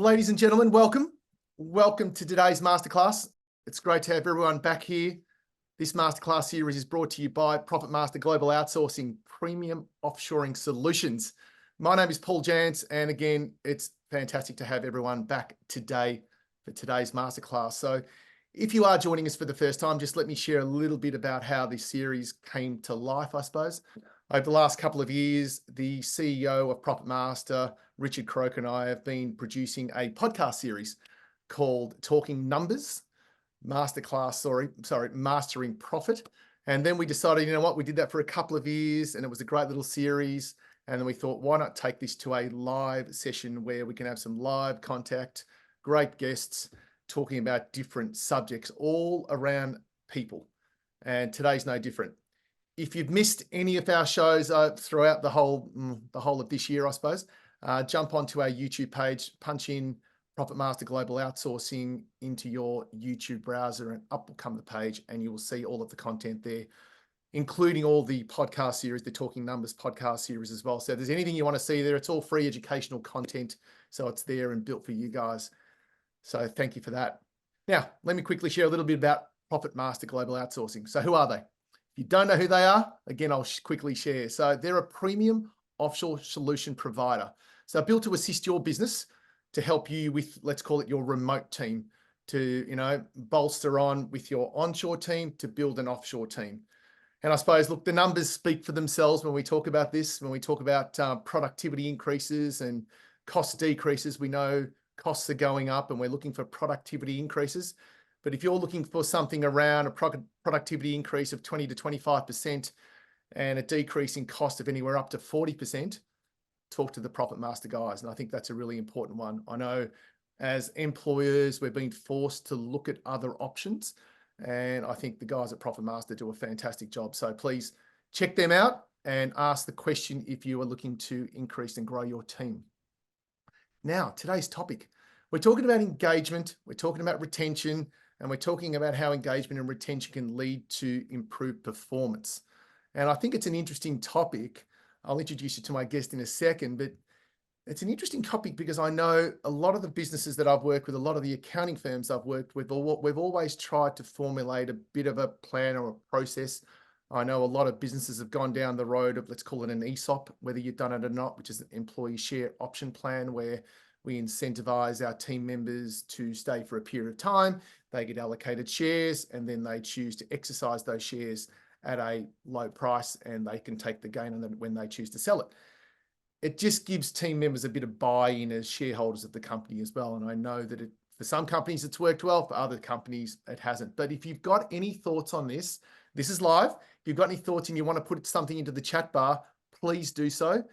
ladies and gentlemen, welcome. Welcome to today's masterclass. It's great to have everyone back here. This masterclass series is brought to you by ProfitMaster Global Outsourcing Premium Offshoring Solutions. My name is Paul Jansz, and again, it's fantastic to have everyone back today for today's masterclass. So if you are joining us for the first time, just let me share a little bit about how this series came to life, I suppose. Over the last couple of years, the CEO of ProfitMaster, Richard Croker, and I have been producing a podcast series called Talking Numbers, Mastering Profit. And then we decided, you know what, we did that for a couple of years and it was a great little series. And then we thought, why not take this to a live session where we can have some live contact, great guests talking about different subjects all around people. And today's no different. If you've missed any of our shows throughout the whole of this year, I suppose, jump onto our YouTube page, punch in ProfitMaster Global Outsourcing into your YouTube browser, and up will come the page, and you will see all of the content there, including all the podcast series, the Talking Numbers podcast series as well. So if there's anything you want to see there, it's all free educational content. So it's there and built for you guys. So thank you for that. Now, let me quickly share a little bit about ProfitMaster Global Outsourcing. So who are they? If you don't know who they are, again, I'll quickly share. So they're a premium offshore solution provider. So built to assist your business, to help you with, let's call it your remote team, to, bolster on with your onshore team to build an offshore team. And I suppose, look, the numbers speak for themselves when we talk about this, when we talk about productivity increases and cost decreases. We know costs are going up and we're looking for productivity increases. But if you're looking for something around a productivity increase of 20 to 25% and a decrease in cost of anywhere up to 40%, talk to the ProfitMaster guys. And I think that's a really important one. I know as employers, we're being forced to look at other options. And I think the guys at ProfitMaster do a fantastic job. So please check them out and ask the question if you are looking to increase and grow your team. Now, today's topic, we're talking about engagement, we're talking about retention, and we're talking about how engagement and retention can lead to improved performance. And I think it's an interesting topic. I'll introduce you to my guest in a second, but it's an interesting topic because I know a lot of the businesses that I've worked with, a lot of the accounting firms I've worked with, we've always tried to formulate a bit of a plan or a process. I know a lot of businesses have gone down the road of, let's call it an ESOP, whether you've done it or not, which is an employee share option plan, where we incentivize our team members to stay for a period of time. They get allocated shares and then they choose to exercise those shares at a low price and they can take the gain on it when they choose to sell it. It just gives team members a bit of buy-in as shareholders of the company as well. And I know that for some companies it's worked well, for other companies it hasn't. But if you've got any thoughts on this, this is live. If you've got any thoughts and you want to put something into the chat bar, please do so.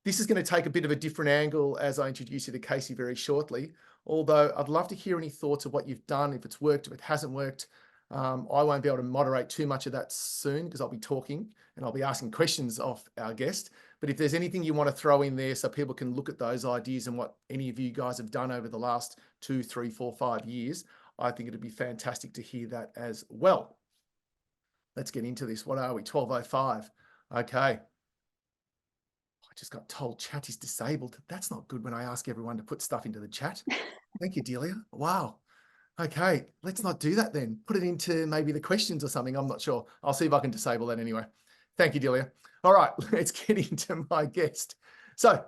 This is going to take a bit of a different angle as I introduce you to Casey very shortly. Although I'd love to hear any thoughts of what you've done, if it's worked, if it hasn't worked. I won't be able to moderate too much of that soon because I'll be talking and I'll be asking questions of our guest. But if there's anything you want to throw in there so people can look at those ideas and what any of you guys have done over the last 2, 3, 4, 5 years, I think it'd be fantastic to hear that as well. Let's get into this. What are we? 12:05. Okay. I just got told chat is disabled. That's not good when I ask everyone to put stuff into the chat. Thank you, Delia. Wow. Okay, let's not do that then. Put it into maybe the questions or something. I'm not sure. I'll see if I can disable that anyway. Thank you, Delia. All right, let's get into my guest. So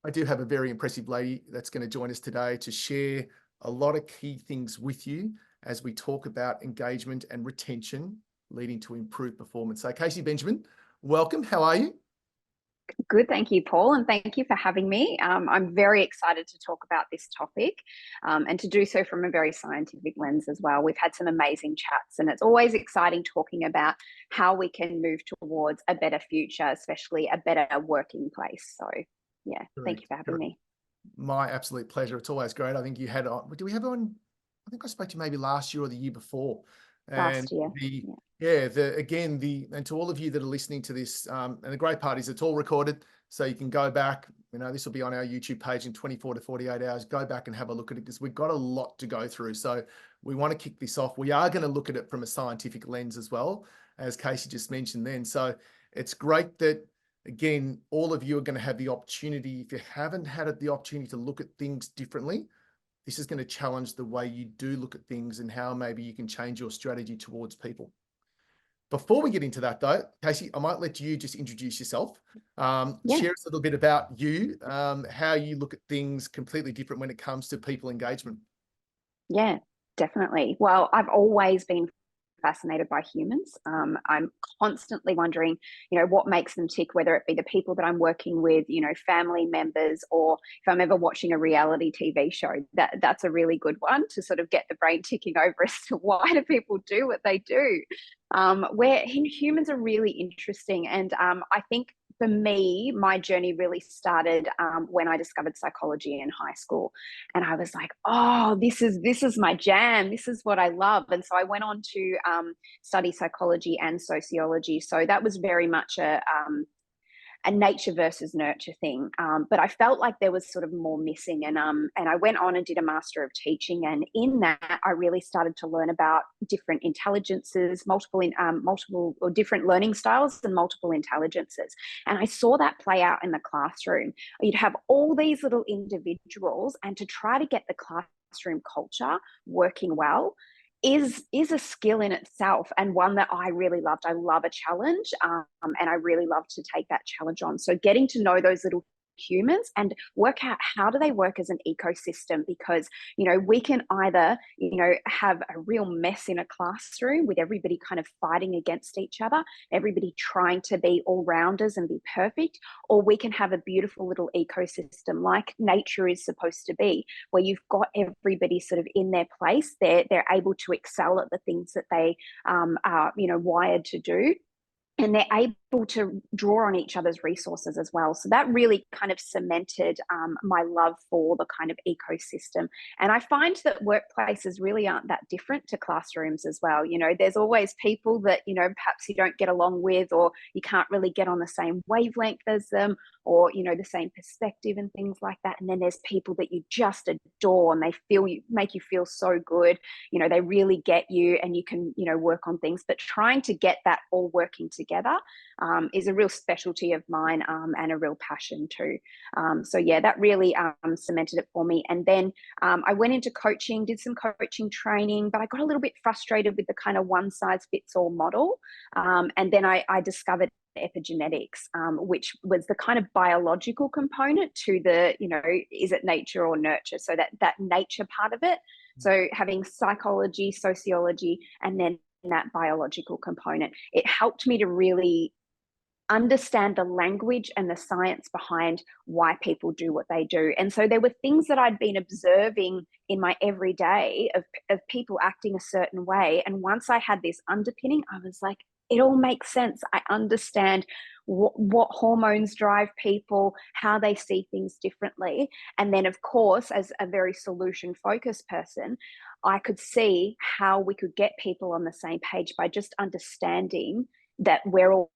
I do have a very impressive lady that's going to join us today to share a lot of key things with you as we talk about engagement and retention leading to improved performance. So Casey Benjamin, welcome. How are you? Good, thank you, Paul, and thank you for having me. I'm very excited to talk about this topic and to do so from a very scientific lens as well. We've had some amazing chats and it's always exciting talking about how we can move towards a better future, especially a better working place. So yeah, thank you for having me. My absolute pleasure. It's always great. I think you had on, do we have on, I think I spoke to you maybe last year or the year before. Last year. And to all of you that are listening to this, and the great part is it's all recorded, so you can go back, this will be on our YouTube page in 24 to 48 hours, go back and have a look at it because we've got a lot to go through. So we want to kick this off. We are going to look at it from a scientific lens as well, as Casey just mentioned then. So it's great that, again, all of you are going to have the opportunity, if you haven't had the opportunity to look at things differently, this is going to challenge the way you do look at things and how maybe you can change your strategy towards people. Before we get into that though, Casey, I might let you just introduce yourself. Share us a little bit about you, how you look at things completely different when it comes to people engagement. Yeah, definitely. Well, I've always been fascinated by humans. I'm constantly wondering, what makes them tick, whether it be the people that I'm working with, family members, or if I'm ever watching a reality TV show. That's a really good one to sort of get the brain ticking over as to why do people do what they do. Where humans are really interesting, and I think for me, my journey really started when I discovered psychology in high school, and I was like, "Oh, this is my jam. This is what I love." And so I went on to study psychology and sociology. So that was very much a nature versus nurture thing. But I felt like there was sort of more missing. And I went on and did a Master of Teaching. And in that, I really started to learn about different intelligences, multiple or different learning styles and multiple intelligences. And I saw that play out in the classroom. You'd have all these little individuals, and to try to get the classroom culture working well is a skill in itself, and one that I really loved. I love a challenge, and I really love to take that challenge on. So getting to know those little humans and work out how do they work as an ecosystem, because we can either have a real mess in a classroom with everybody kind of fighting against each other, everybody trying to be all rounders and be perfect, or we can have a beautiful little ecosystem like nature is supposed to be, where you've got everybody sort of in their place. They're able to excel at the things that they are wired to do, and they're able to draw on each other's resources as well. So that really kind of cemented my love for the kind of ecosystem. And I find that workplaces really aren't that different to classrooms as well. There's always people that, perhaps you don't get along with, or you can't really get on the same wavelength as them, or, the same perspective and things like that. And then there's people that you just adore, and make you feel so good. They really get you, and you can, work on things. But trying to get that all working together is a real specialty of mine, and a real passion too. So yeah, that really cemented it for me. And then I went into coaching, did some coaching training, but I got a little bit frustrated with the kind of one size fits all model. And then I discovered epigenetics, which was the kind of biological component to the, is it nature or nurture? So that nature part of it. So having psychology, sociology, and then that biological component, it helped me to really understand the language and the science behind why people do what they do. And so there were things that I'd been observing in my everyday of people acting a certain way. And once I had this underpinning, I was like, it all makes sense. I understand what hormones drive people, how they see things differently. And then, of course, as a very solution-focused person, I could see how we could get people on the same page by just understanding that we're all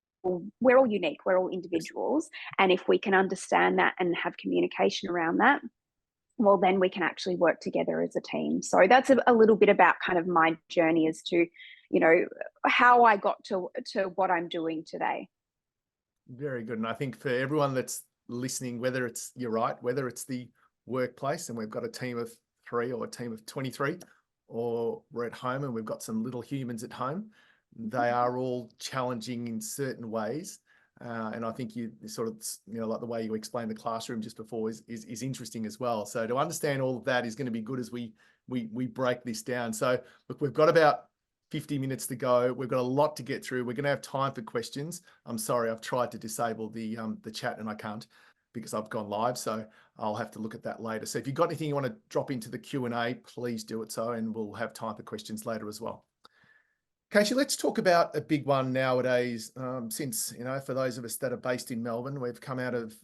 unique, we're all individuals. And if we can understand that and have communication around that, well, then we can actually work together as a team. So that's a little bit about kind of my journey as to, how I got to what I'm doing today. Very good. And I think for everyone that's listening, whether it's the workplace and we've got a team of 3 or a team of 23, or we're at home and we've got some little humans at home, they are all challenging in certain ways. And I think you sort of, like the way you explained the classroom just before is interesting as well. So to understand all of that is going to be good as we break this down. So look, we've got about 50 minutes to go. We've got a lot to get through. We're going to have time for questions. I'm sorry, I've tried to disable the chat and I can't, because I've gone live. So I'll have to look at that later. So if you've got anything you want to drop into the Q&A, please do it so, and we'll have time for questions later as well. Casey, let's talk about a big one nowadays. Since, for those of us that are based in Melbourne, we've come out of,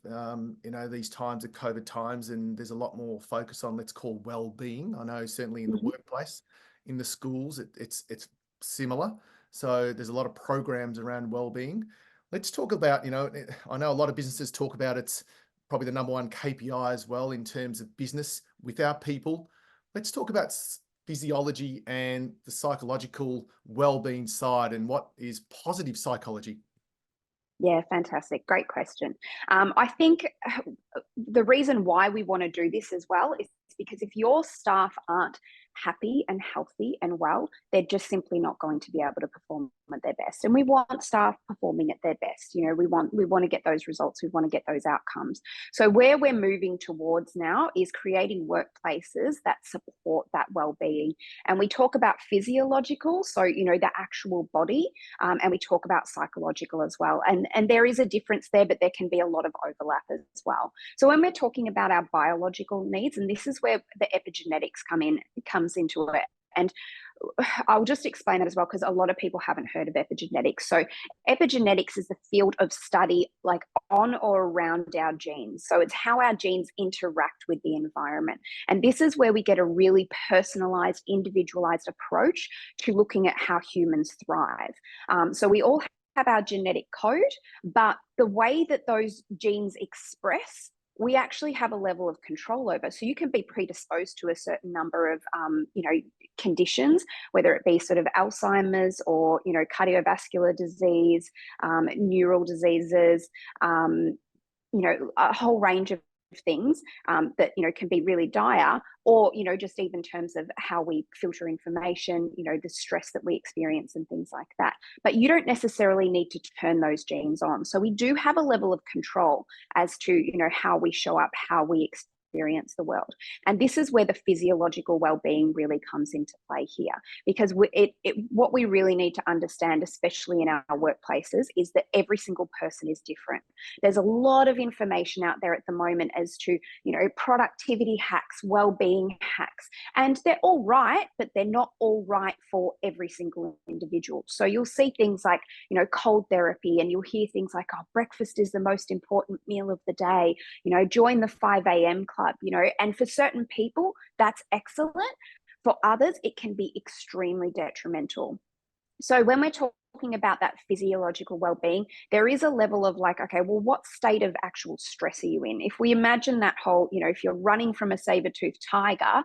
these times of COVID times, and there's a lot more focus on, let's call, well-being. I know certainly in the workplace, in the schools, it's similar. So there's a lot of programs around well-being. Let's talk about, I know a lot of businesses talk about it's probably the number one KPI as well in terms of business with our people. Let's talk about physiology and the psychological well-being side, and what is positive psychology? Yeah, fantastic. Great question. I think the reason why we want to do this as well is because if your staff aren't happy and healthy and well, they're just simply not going to be able to perform at their best. And we want staff performing at their best. You know, we want to get those results, we want to get those outcomes. So where we're moving towards now is creating workplaces that support that well-being. And we talk about physiological, so you know, the actual body, and we talk about psychological as well. And there is a difference there, but there can be a lot of overlap as well. So when we're talking about our biological needs, and this is where the epigenetics comes into it. And I'll just explain that as well, because a lot of people haven't heard of epigenetics. So epigenetics is the field of study like on or around our genes. So it's how our genes interact with the environment. And this is where we get a really personalized, individualized approach to looking at how humans thrive. So we all have our genetic code, but the way that those genes express, we actually have a level of control over. So you can be predisposed to a certain number of, conditions, whether it be sort of Alzheimer's or, cardiovascular disease, neural diseases, a whole range of things that, can be really dire, or, just even in terms of how we filter information, the stress that we experience and things like that. But you don't necessarily need to turn those genes on. So we do have a level of control as to, how we show up, how we experience the world. And this is where the physiological well-being really comes into play here, because what we really need to understand, especially in our workplaces, is that every single person is different. There's a lot of information out there at the moment as to, productivity hacks, well-being hacks, and they're all right, but they're not all right for every single individual. So you'll see things like, cold therapy, and you'll hear things like, oh, breakfast is the most important meal of the day, join the 5 a.m. club, and for certain people, that's excellent. For others, it can be extremely detrimental. So when we're talking about that physiological well-being, there is a level of like, okay, well, what state of actual stress are you in? If we imagine that whole, if you're running from a saber-toothed tiger,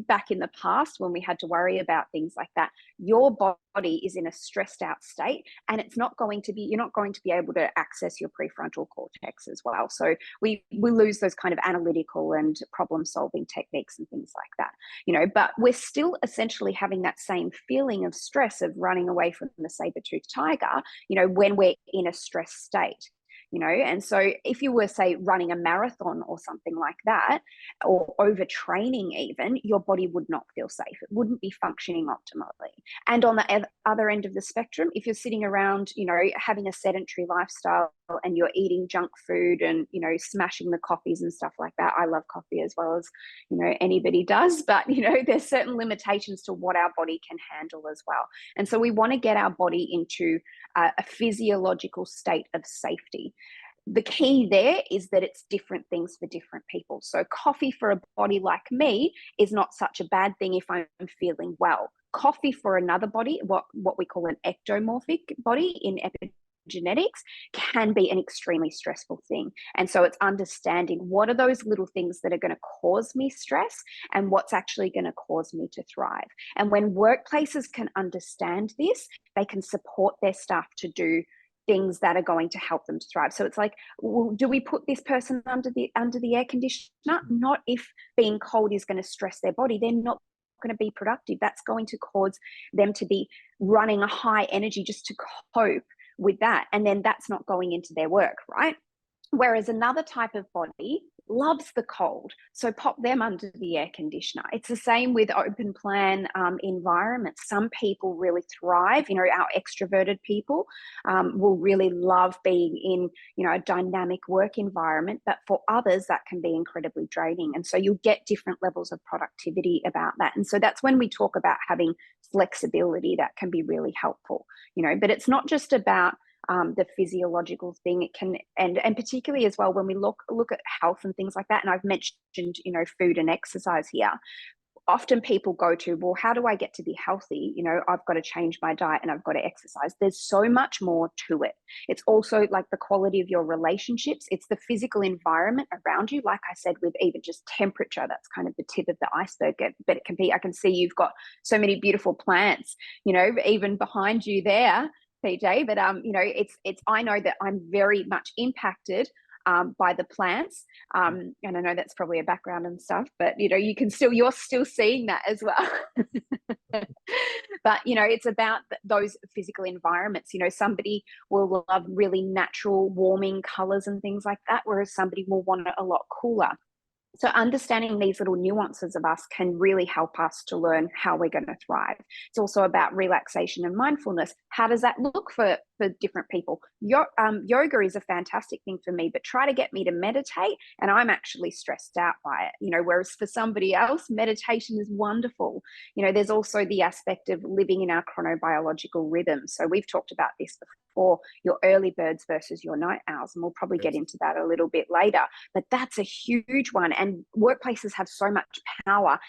back in the past when we had to worry about things like that, your body is in a stressed out state, and you're not going to be able to access your prefrontal cortex as well. So we lose those kind of analytical and problem solving techniques and things like that, but we're still essentially having that same feeling of stress of running away from the saber-toothed tiger, when we're in a stressed state. And so if you were, say, running a marathon or something like that, or overtraining even, your body would not feel safe. It wouldn't be functioning optimally. And on the other end of the spectrum, if you're sitting around, having a sedentary lifestyle and you're eating junk food and, smashing the coffees and stuff like that. I love coffee as well as, anybody does, but, there's certain limitations to what our body can handle as well. And so we want to get our body into a physiological state of safety. The key there is that it's different things for different people. So coffee for a body like me is not such a bad thing if I'm feeling well. Coffee for another body, what we call an ectomorphic body in epigenetics, can be an extremely stressful thing. And so it's understanding what are those little things that are going to cause me stress and what's actually going to cause me to thrive. And when workplaces can understand this, they can support their staff to do things that are going to help them to thrive. So it's like, well, do we put this person under the air conditioner? Not if being cold is going to stress their body. They're not going to be productive. That's going to cause them to be running a high energy just to cope with that. And then that's not going into their work, right? Whereas another type of body loves the cold, so pop them under the air conditioner. It's the same with open plan environments. Some people really thrive, our extroverted people will really love being in, a dynamic work environment, but for others that can be incredibly draining. And so you'll get different levels of productivity about that. And so that's when we talk about having flexibility that can be really helpful, but it's not just about the physiological thing. It can, and particularly as well when we look at health and things like that, and I've mentioned food and exercise here. Often people go to, well, how do I get to be healthy? I've got to change my diet and I've got to exercise. There's so much more to it. It's also like the quality of your relationships. It's the physical environment around you. Like I said, with even just temperature, that's kind of the tip of the iceberg. But it can be, I can see you've got so many beautiful plants, even behind you there, PJ, but it's I know that I'm very much impacted by the plants. And I know that's probably a background and stuff, but you're still seeing that as well. But it's about those physical environments. Somebody will love really natural warming colors and things like that, whereas somebody will want it a lot cooler. So understanding these little nuances of us can really help us to learn how we're going to thrive. It's also about relaxation and mindfulness. How does that look for different people? Yoga is a fantastic thing for me, but try to get me to meditate and I'm actually stressed out by it, whereas for somebody else, meditation is wonderful. There's also the aspect of living in our chronobiological rhythm. So we've talked about this before, your early birds versus your night owls, and we'll probably get into that a little bit later, but that's a huge one. And workplaces have so much power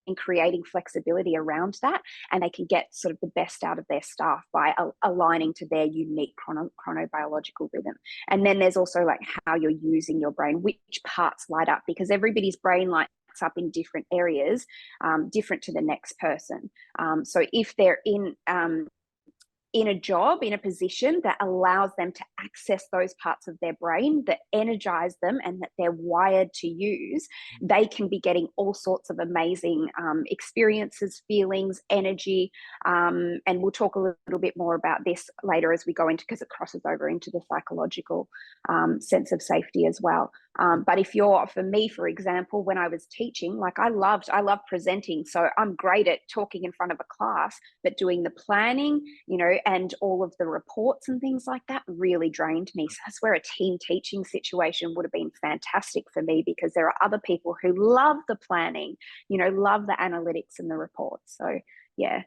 in creating flexibility around that, and they can get sort of the best out of their staff by aligning to their unique chronobiological rhythm. And then there's also like how you're using your brain, which parts light up, because everybody's brain lights up in different areas, different to the next person. So if they're in a job, in a position that allows them to access those parts of their brain that energize them and that they're wired to use, they can be getting all sorts of amazing experiences, feelings, energy. And we'll talk a little bit more about this later as we go into, because it crosses over into the psychological sense of safety as well. But for me, for example, when I was teaching, like I love presenting. So I'm great at talking in front of a class, but doing the planning, and all of the reports and things like that really drained me. So that's where a team teaching situation would have been fantastic for me, because there are other people who love the planning, love the analytics and the reports. So yeah,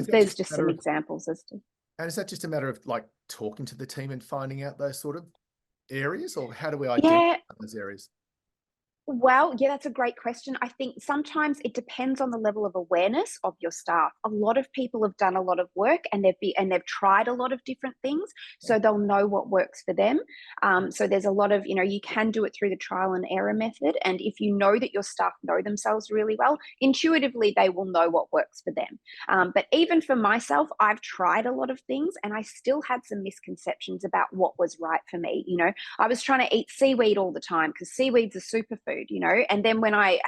there's just some examples as to. And is that just a matter of like talking to the team and finding out those sort of areas, or how do we identify those areas? Well, yeah, that's a great question. I think sometimes it depends on the level of awareness of your staff. A lot of people have done a lot of work and they've tried a lot of different things, so they'll know what works for them. So there's a lot of, you can do it through the trial and error method. And if you know that your staff know themselves really well, intuitively, they will know what works for them. But even for myself, I've tried a lot of things and I still had some misconceptions about what was right for me. I was trying to eat seaweed all the time because seaweed's a superfood. And then when I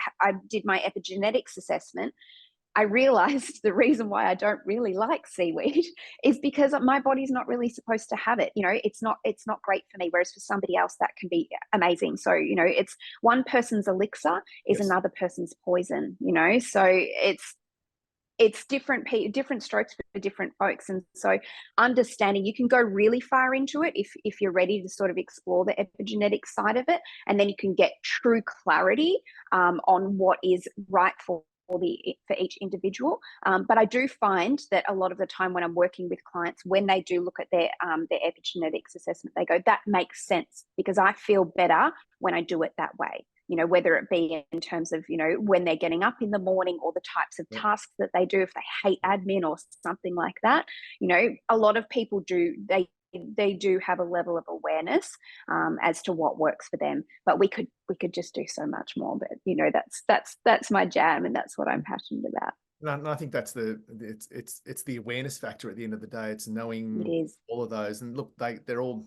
did my epigenetics assessment, I realized the reason why I don't really like seaweed is because my body's not really supposed to have it. It's not great for me. Whereas for somebody else, that can be amazing. So, it's one person's elixir is another person's poison, so it's different strokes for different folks. And so understanding, you can go really far into it if you're ready to sort of explore the epigenetic side of it, and then you can get true clarity on what is right for each individual. But I do find that a lot of the time when I'm working with clients, when they do look at their epigenetics assessment, they go, that makes sense because I feel better when I do it that way. Whether it be in terms of, when they're getting up in the morning or the types of tasks that they do, if they hate admin or something like that, a lot of people do, they do have a level of awareness as to what works for them, but we could just do so much more. But, that's my jam, and that's what I'm passionate about. No, I think that's it's the awareness factor at the end of the day. It's knowing all of those, and look, they're all,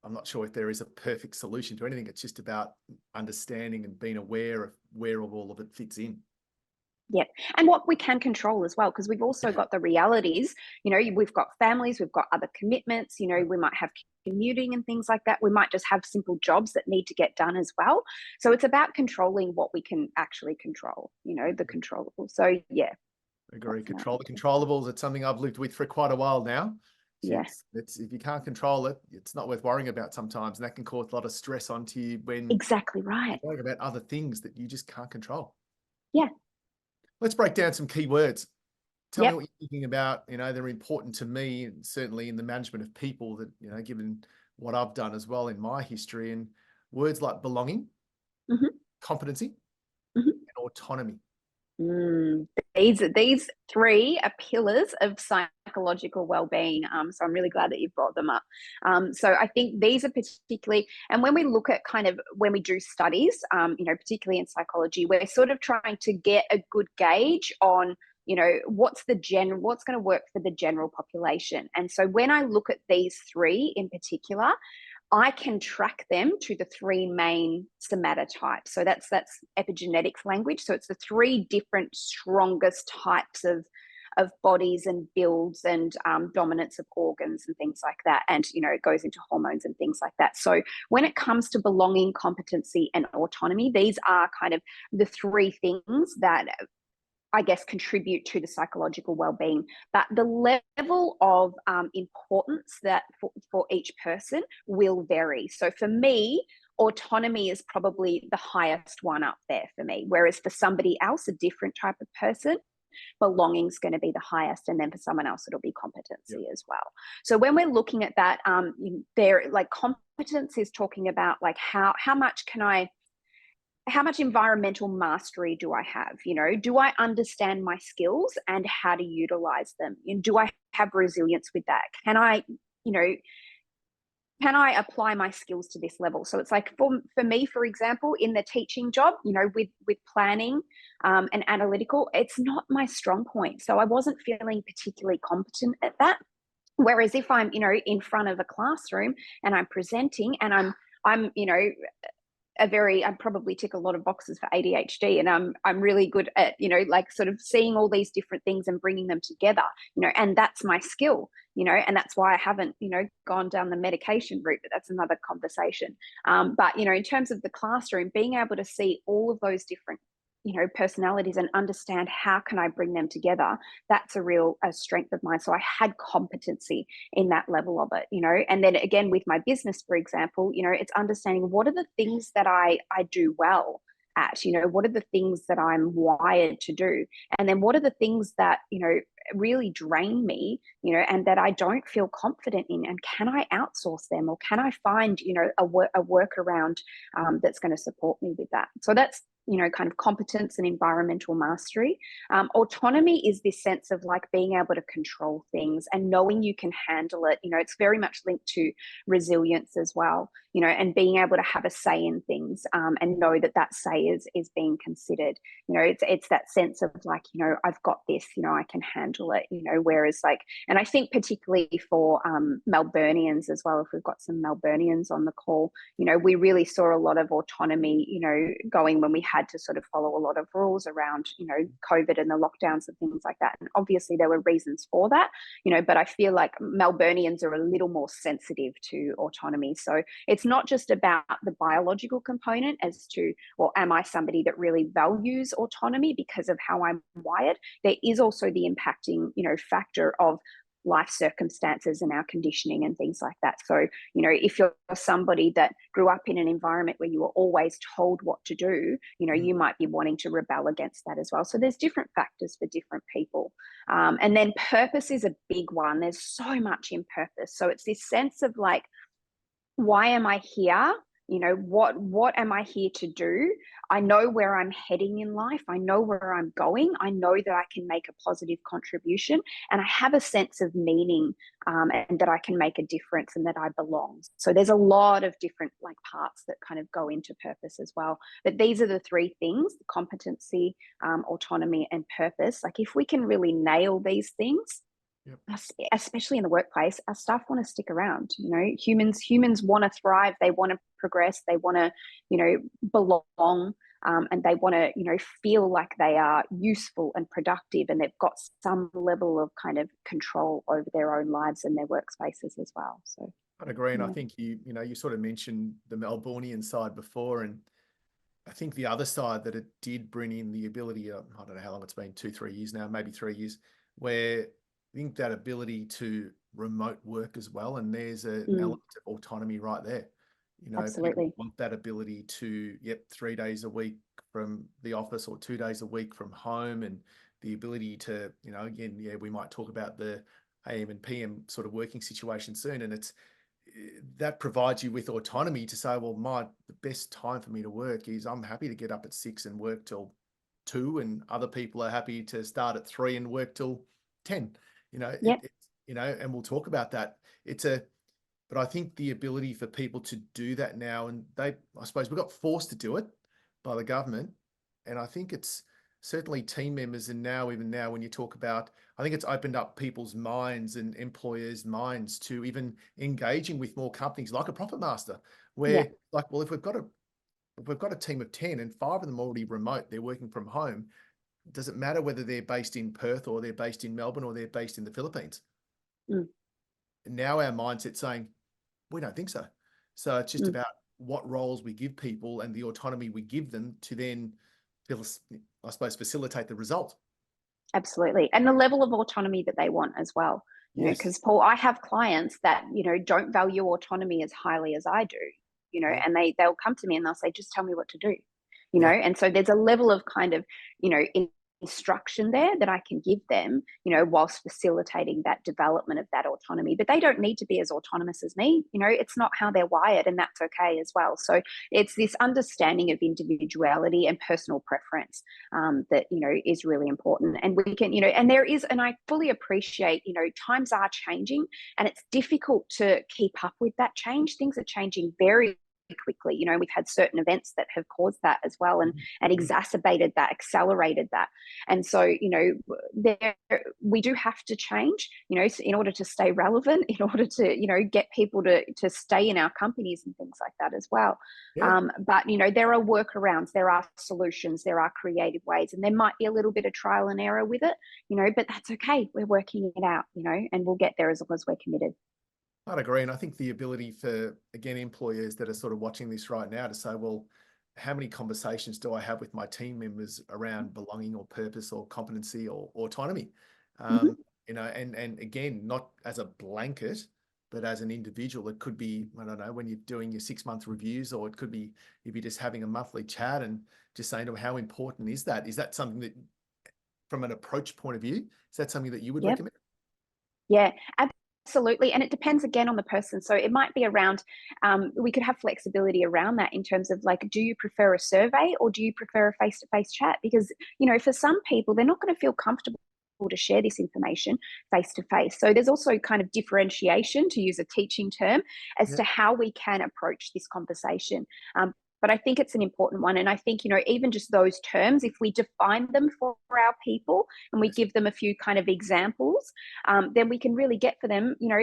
I'm not sure if there is a perfect solution to anything. It's just about understanding and being aware of where all of it fits in. Yeah. And what we can control as well, because we've also got the realities, we've got families, we've got other commitments, we might have commuting and things like that. We might just have simple jobs that need to get done as well. So it's about controlling what we can actually control, the controllables. So yeah. Agree. Control the controllables. It's something I've lived with for quite a while now. Yes. It's if you can't control it, it's not worth worrying about sometimes, and that can cause a lot of stress onto you when exactly right. you're worrying about other things that you just can't control. Yeah. Let's break down some key words. Tell me what you're thinking about. They're important to me, and certainly in the management of people that, given what I've done as well in my history, and words like belonging, competency, and autonomy. These three are pillars of psychological well-being. So I'm really glad that you've brought them up. So I think these are particularly, and when we look at when we do studies, particularly in psychology, we're sort of trying to get a good gauge on, what's going to work for the general population. And so when I look at these three in particular, I can track them to the three main somatotypes. So that's epigenetics language. So it's the three different strongest types of bodies and builds and dominance of organs and things like that. And, it goes into hormones and things like that. So when it comes to belonging, competency, and autonomy, these are kind of the three things that I guess contribute to the psychological well-being, but the level of importance that for each person will vary. So for me, autonomy is probably the highest one up there for me, whereas for somebody else, a different type of person, belonging is going to be the highest, and then for someone else it'll be competency as well. So when we're looking at that, there, like, competence is talking about like how much environmental mastery do I have? Do I understand my skills and how to utilize them? And do I have resilience with that? Can I apply my skills to this level? So it's like for me, for example, in the teaching job, with planning and analytical, it's not my strong point. So I wasn't feeling particularly competent at that. Whereas if I'm, in front of a classroom and I'm presenting and I'm I probably tick a lot of boxes for ADHD, and I'm really good at, like sort of seeing all these different things and bringing them together, and that's my skill, and that's why I haven't, gone down the medication route, but that's another conversation. But, in terms of the classroom, being able to see all of those different personalities and understand how can I bring them together, that's a real strength of mine. So I had competency in that level of it, and then again with my business, for example, it's understanding what are the things that I do well at, what are the things that I'm wired to do, and then what are the things that really drain me, and that I don't feel confident in, and can I outsource them, or can I find a workaround that's going to support me with that. So that's kind of competence and environmental mastery. Autonomy is this sense of like being able to control things and knowing you can handle it. It's very much linked to resilience as well, and being able to have a say in things, and know that say is being considered. It's that sense of like, I've got this, I can handle it, whereas like, and I think particularly for Melburnians as well, if we've got some Melburnians on the call, we really saw a lot of autonomy, going when we had to sort of follow a lot of rules around, COVID and the lockdowns and things like that. And obviously there were reasons for that, but I feel like Melburnians are a little more sensitive to autonomy. So it's not just about the biological component as to, well, am I somebody that really values autonomy because of how I'm wired? There is also the impacting, factor of life circumstances and our conditioning and things like that. So, if you're somebody that grew up in an environment where you were always told what to do, you might be wanting to rebel against that as well. So there's different factors for different people. And then purpose is a big one. There's so much in purpose. So it's this sense of like, why am I here? What am I here to do? I know where I'm heading in life. I know where I'm going. I know that I can make a positive contribution, and I have a sense of meaning, and that I can make a difference and that I belong. So there's a lot of different like parts that kind of go into purpose as well. But these are the three things: competency, autonomy, and purpose. Like if we can really nail these things, especially in the workplace, our staff want to stick around. Humans want to thrive. They want to progress. They want to, belong, and they want to, feel like they are useful and productive, and they've got some level of kind of control over their own lives and their workspaces as well. So I'd agree, and I think you sort of mentioned the Melbourneian side before, and I think the other side that it did bring in the ability of, I don't know how long it's been, 2-3 years now, maybe 3 years, where I think that ability to remote work as well. And there's an element of autonomy right there. Absolutely. People want that ability to, 3 days a week from the office or 2 days a week from home, and the ability to, again, we might talk about the AM and PM sort of working situation soon. And that provides you with autonomy to say, well, the best time for me to work is I'm happy to get up at 6 and work till 2, and other people are happy to start at 3 and work till 10. And we'll talk about that. But I think the ability for people to do that now, and I suppose we got forced to do it by the government. And I think it's certainly team members, and now, even now, when you talk about, I think it's opened up people's minds and employers' minds to even engaging with more companies like a Profit Master, Yeah. where like, well, if we've got a team of 10 and 5 of them already remote, they're working from home, does it matter whether they're based in Perth or they're based in Melbourne or they're based in the Philippines? Mm. And now our mindset's saying, we don't think so. So it's just Mm. about what roles we give people and the autonomy we give them to then, I suppose, facilitate the result. Absolutely. And the level of autonomy that they want as well. You know, Yes. because Paul, I have clients that, you know, don't value autonomy as highly as I do, you know, Yeah. and they'll come to me and they'll say, just tell me what to do, you know. Yeah. And so there's a level of kind of, you know, instruction there that I can give them, you know, whilst facilitating that development of that autonomy. But they don't need to be as autonomous as me. You know, it's not how they're wired, and that's okay as well. So it's this understanding of individuality and personal preference that, you know, is really important. And we can, you know, and there is, and I fully appreciate, you know, times are changing and it's difficult to keep up with that change. Things are changing very quickly. You know, we've had certain events that have caused that as well, and exacerbated that, accelerated that. And so, you know, there we do have to change, you know, in order to stay relevant, in order to, you know, get people to stay in our companies and things like that as well. Yeah. But, you know, there are workarounds, there are solutions, there are creative ways, and there might be a little bit of trial and error with it, you know, but that's okay. We're working it out, you know, and we'll get there as long as we're committed. I'd agree. And I think the ability for, again, employers that are sort of watching this right now to say, well, how many conversations do I have with my team members around belonging or purpose or competency or autonomy? Mm-hmm. You know, and again, not as a blanket, but as an individual. It could be, I don't know, when you're doing your 6-month reviews, or it could be if you're just having a monthly chat and just saying to them, how important is that? Is that something that, from an approach point of view, is that something that you would Yep. recommend? Yeah, absolutely. And it depends again on the person. So it might be around, we could have flexibility around that in terms of like, do you prefer a survey or do you prefer a face-to-face chat? Because, you know, for some people, they're not going to feel comfortable to share this information face to face. So there's also kind of differentiation, to use a teaching term, as Yeah. to how we can approach this conversation. But I think it's an important one. And I think, you know, even just those terms, if we define them for our people and we Yes. give them a few kind of examples, then we can really get for them, you know,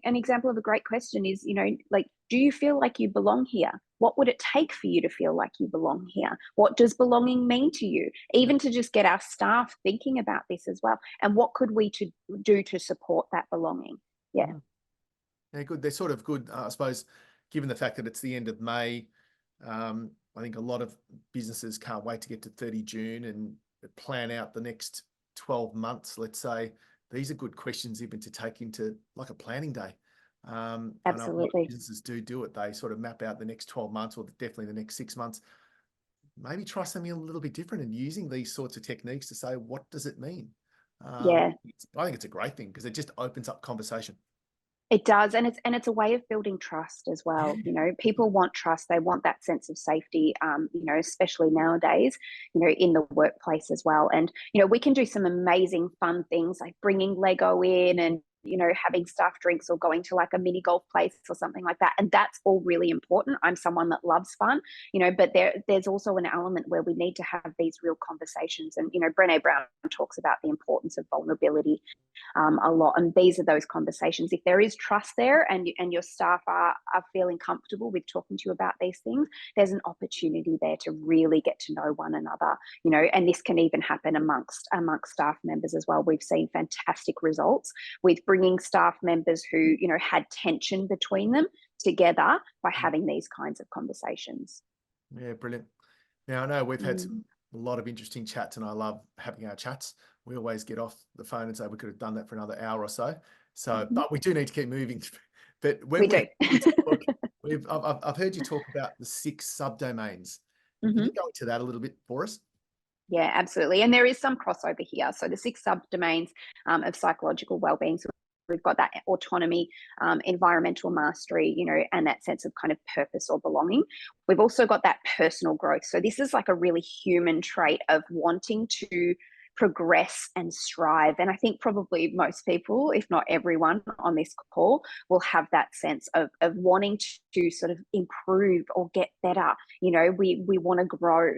an example of a great question is, you know, like, do you feel like you belong here? What would it take for you to feel like you belong here? What does belonging mean to you? Yeah. Even to just get our staff thinking about this as well. And what could we do to support that belonging? Yeah. Mm. Yeah, good. They're sort of good, I suppose, given the fact that it's the end of May. I think a lot of businesses can't wait to get to 30 June and plan out the next 12 months, let's say. These are good questions even to take into like a planning day. I know a lot of Absolutely. businesses do it. They sort of map out the next 12 months or definitely the next 6 months. Maybe try something a little bit different and using these sorts of techniques to say, what does it mean? Yeah. I think it's a great thing because it just opens up conversation. It does, and it's a way of building trust as well. Yeah. You know, people want trust; they want that sense of safety. You know, especially nowadays, you know, in the workplace as well. And you know, we can do some amazing, fun things like bringing Lego in, and you know, having staff drinks or going to like a mini golf place or something like that. And that's all really important. I'm someone that loves fun, you know, but there's also an element where we need to have these real conversations. And you know, Brené Brown talks about the importance of vulnerability a lot. And these are those conversations. If there is trust there, and your staff are feeling comfortable with talking to you about these things, there's an opportunity there to really get to know one another. You know, and this can even happen amongst staff members as well. We've seen fantastic results with bringing staff members who, you know, had tension between them together by having these kinds of conversations. Yeah, brilliant. Now, I know we've had Mm. a lot of interesting chats and I love having our chats. We always get off the phone and say we could have done that for another hour or so. So, Mhm. but we do need to keep moving. But We when we do. heard you talk, I've heard you talk about the 6 subdomains. Can Mhm. you go into that a little bit for us? Yeah, absolutely. And there is some crossover here. So the 6 subdomains of psychological well-being. So we've got that autonomy, environmental mastery, you know, and that sense of kind of purpose or belonging. We've also got that personal growth. So this is like a really human trait of wanting to progress and strive. And I think probably most people, if not everyone on this call, will have that sense of wanting to sort of improve or get better. We want to grow,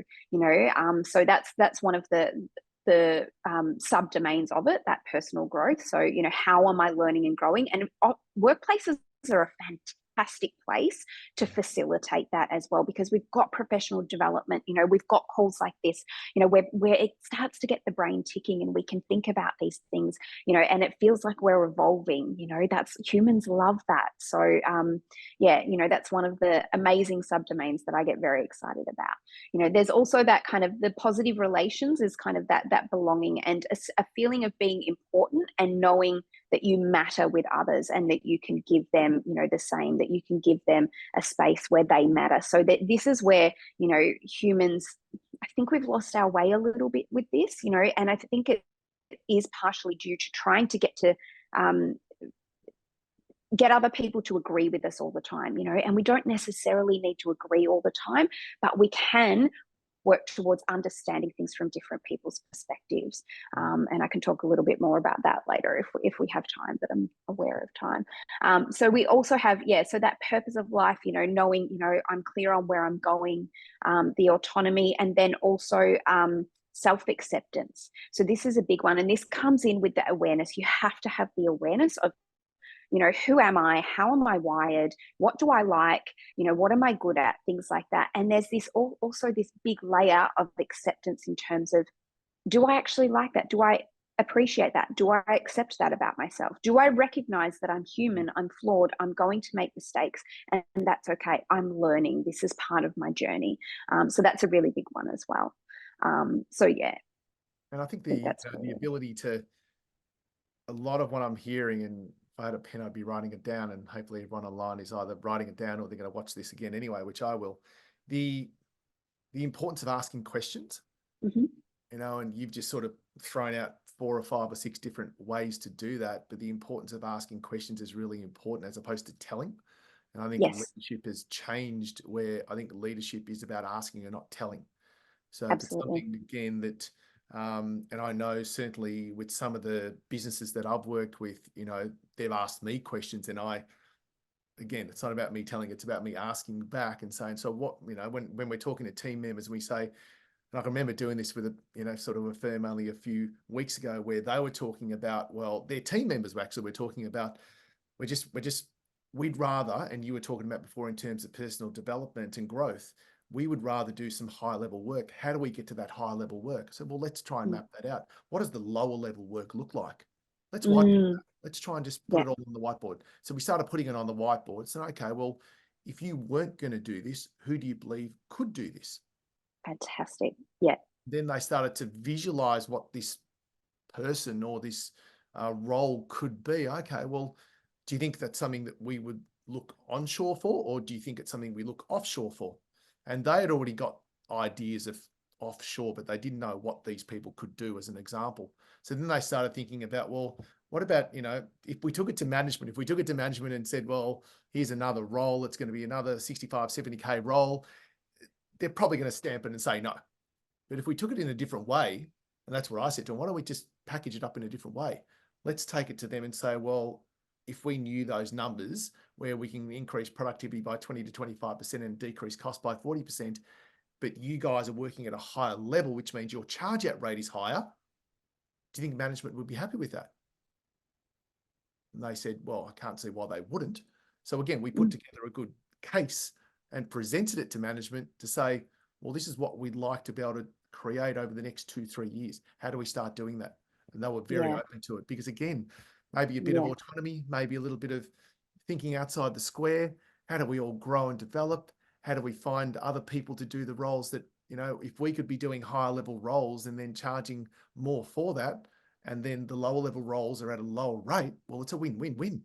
so that's one of the subdomains of it, that personal growth. So, how am I learning and growing? And workplaces are a fantastic place to facilitate that as well, because we've got professional development. We've got calls like this, where it starts to get the brain ticking, and we can think about these things, and it feels like we're evolving. That's, humans love that. So that's one of the amazing subdomains that I get very excited about. There's also that kind of, the positive relations is kind of that belonging, and a feeling of being important, and knowing that you matter with others, and that you can give them, the same, that you can give them a space where they matter. So that this is where, humans, I think we've lost our way a little bit with this, and I think it is partially due to trying to get other people to agree with us all the time, and we don't necessarily need to agree all the time, but we can work towards understanding things from different people's perspectives. And I can talk a little bit more about that later if we have time, but I'm aware of time. So we also have, so that purpose of life, knowing, I'm clear on where I'm going, the autonomy, and then also self-acceptance. So this is a big one. And this comes in with the awareness. You have to have the awareness of, who am I? How am I wired? What do I like? What am I good at? Things like that. And there's this also this big layer of acceptance in terms of, do I actually like that? Do I appreciate that? Do I accept that about myself? Do I recognize that I'm human, I'm flawed, I'm going to make mistakes, and that's okay. I'm learning. This is part of my journey. So that's a really big one as well. So yeah. And I think that's the ability to, a lot of what I'm hearing, and if I had a pen, I'd be writing it down, and hopefully everyone online is either writing it down or they're going to watch this again anyway, which I will. The importance of asking questions, and you've just sort of thrown out 4 or 5 or 6 different ways to do that, but the importance of asking questions is really important as opposed to telling. And I think leadership has changed, where I think leadership is about asking and not telling. So it's something, again, that and I know certainly with some of the businesses that I've worked with, they've asked me questions, and again, it's not about me telling, it's about me asking back and saying, so what, when we're talking to team members, we say, and I can remember doing this with sort of a firm only a few weeks ago, where they were talking about, well, their team members were talking about, we'd rather, and you were talking about before in terms of personal development and growth, we would rather do some high level work. How do we get to that high level work? So, well, let's try and map that out. What does the lower level work look like? Let's whiteboard that. Let's try and just put it all on the whiteboard. So we started putting it on the whiteboard. So, okay, well, if you weren't going to do this, who do you believe could do this? Fantastic. Yeah. Then they started to visualize what this person or this role could be. Okay, well, do you think that's something that we would look onshore for, or do you think it's something we look offshore for? And they had already got ideas of offshore, but they didn't know what these people could do as an example. So then they started thinking about, well, what about, if we took it to management, and said, well, here's another role, it's going to be another 65, 70K role, they're probably going to stamp it and say no. But if we took it in a different way, and that's what I said to them, why don't we just package it up in a different way? Let's take it to them and say, well, if we knew those numbers where we can increase productivity by 20 to 25% and decrease cost by 40%, but you guys are working at a higher level, which means your charge out rate is higher, do you think management would be happy with that? And they said, well, I can't see why they wouldn't. So again, we put together a good case and presented it to management to say, well, this is what we'd like to be able to create over the next 2-3 years. How do we start doing that? And they were very open to it, because again, maybe a bit of autonomy, maybe a little bit of thinking outside the square. How do we all grow and develop? How do we find other people to do the roles that, if we could be doing higher level roles and then charging more for that, and then the lower level roles are at a lower rate, well, it's a win-win-win.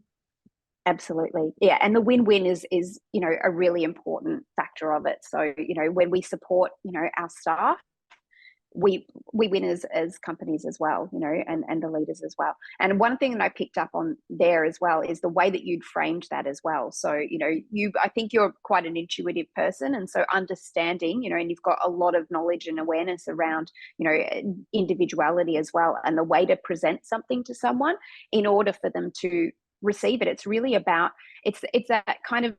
Absolutely. Yeah. And the win-win is, a really important factor of it. So, when we support, our staff, we win as companies as well, you know, and the leaders as well. And one thing that I picked up on there as well is the way that you'd framed that as well. So, you know, I think you're quite an intuitive person, and so understanding, you know, and you've got a lot of knowledge and awareness around, you know, individuality as well, and the way to present something to someone in order for them to receive it. It's really about, it's that kind of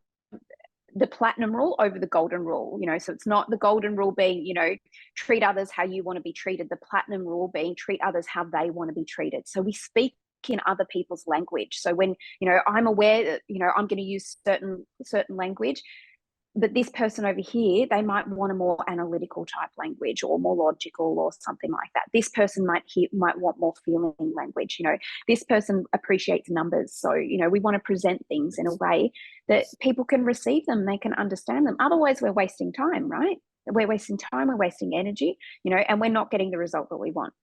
the platinum rule over the golden rule, you know. So it's not the golden rule being, you know, treat others how you want to be treated, the platinum rule being treat others how they want to be treated. So we speak in other people's language. So when, you know, I'm aware that, you know, I'm going to use certain language, but this person over here, they might want a more analytical type language or more logical or something like that. This person might want more feeling language. You know, this person appreciates numbers. So, you know, we want to present things in a way that people can receive them, they can understand them. Otherwise, we're wasting time, right? We're wasting time, we're wasting energy, you know, and we're not getting the result that we want.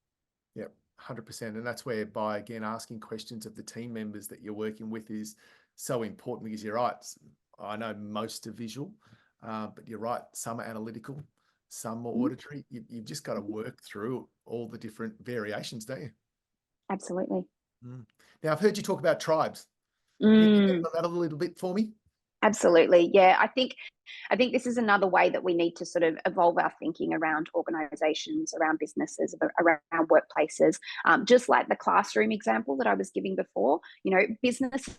Yep, 100%. And that's where, by again asking questions of the team members that you're working with is so important, because you're right. I know most are visual, but you're right. Some are analytical, some more auditory. You've just got to work through all the different variations, don't you? Absolutely. Now, I've heard you talk about tribes. Can you expand on that a little bit for me? Absolutely. Yeah. I think this is another way that we need to sort of evolve our thinking around organizations, around businesses, around workplaces. Just like the classroom example that I was giving before, you know, businesses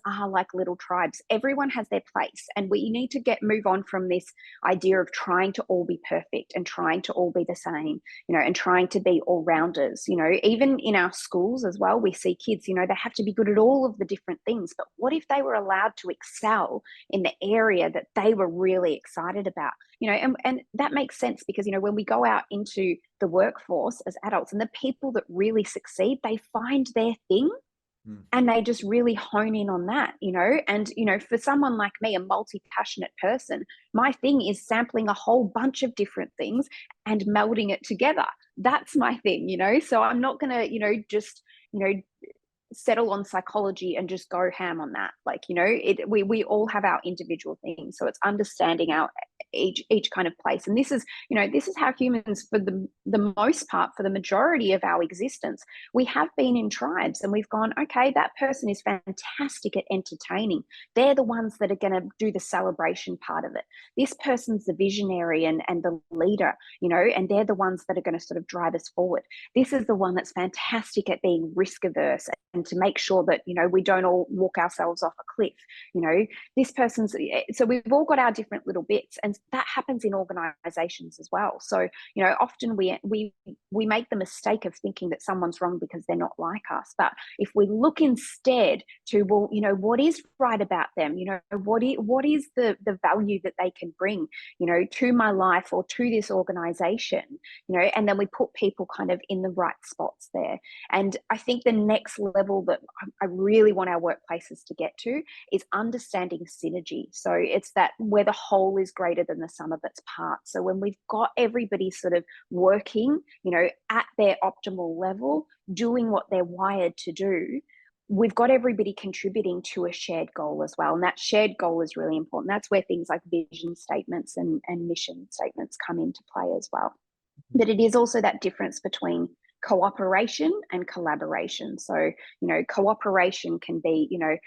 are like little tribes. Everyone has their place, and we need to move on from this idea of trying to all be perfect and trying to all be the same, you know, and trying to be all rounders. You know, even in our schools as well, we see kids, you know, they have to be good at all of the different things. But what if they were allowed to excel in the area that they were really excited about? You know, and that makes sense, because, you know, when we go out into the workforce as adults, and the people that really succeed, they find their thing and they just really hone in on that, you know. And, you know, for someone like me, a multi-passionate person, my thing is sampling a whole bunch of different things and melding it together. That's my thing, you know. So I'm not going to, you know, just, you know, settle on psychology and just go ham on that. Like, you know, we all have our individual things. So it's understanding our each kind of place. And this is, you know, this is how humans, for the most part, for the majority of our existence, we have been in tribes, and we've gone, okay, that person is fantastic at entertaining. They're the ones that are going to do the celebration part of it. This person's the visionary and the leader, you know, and they're the ones that are going to sort of drive us forward. This is the one that's fantastic at being risk averse and to make sure that, you know, we don't all walk ourselves off a cliff. You know, this person's, so we've all got our different little bits, and that happens in organizations as well. So, you know, often we make the mistake of thinking that someone's wrong because they're not like us. But if we look instead to, well, you know, what is right about them? You know, what is the value that they can bring, you know, to my life or to this organization, you know, and then we put people kind of in the right spots there. And I think the next level that I really want our workplaces to get to is understanding synergy. So it's that where the whole is greater than the sum of its parts. So when we've got everybody sort of working, you know, at their optimal level, doing what they're wired to do, we've got everybody contributing to a shared goal as well. And that shared goal is really important. That's where things like vision statements and mission statements come into play as well. But it is also that difference between cooperation and collaboration. So, you know, cooperation can be, you know,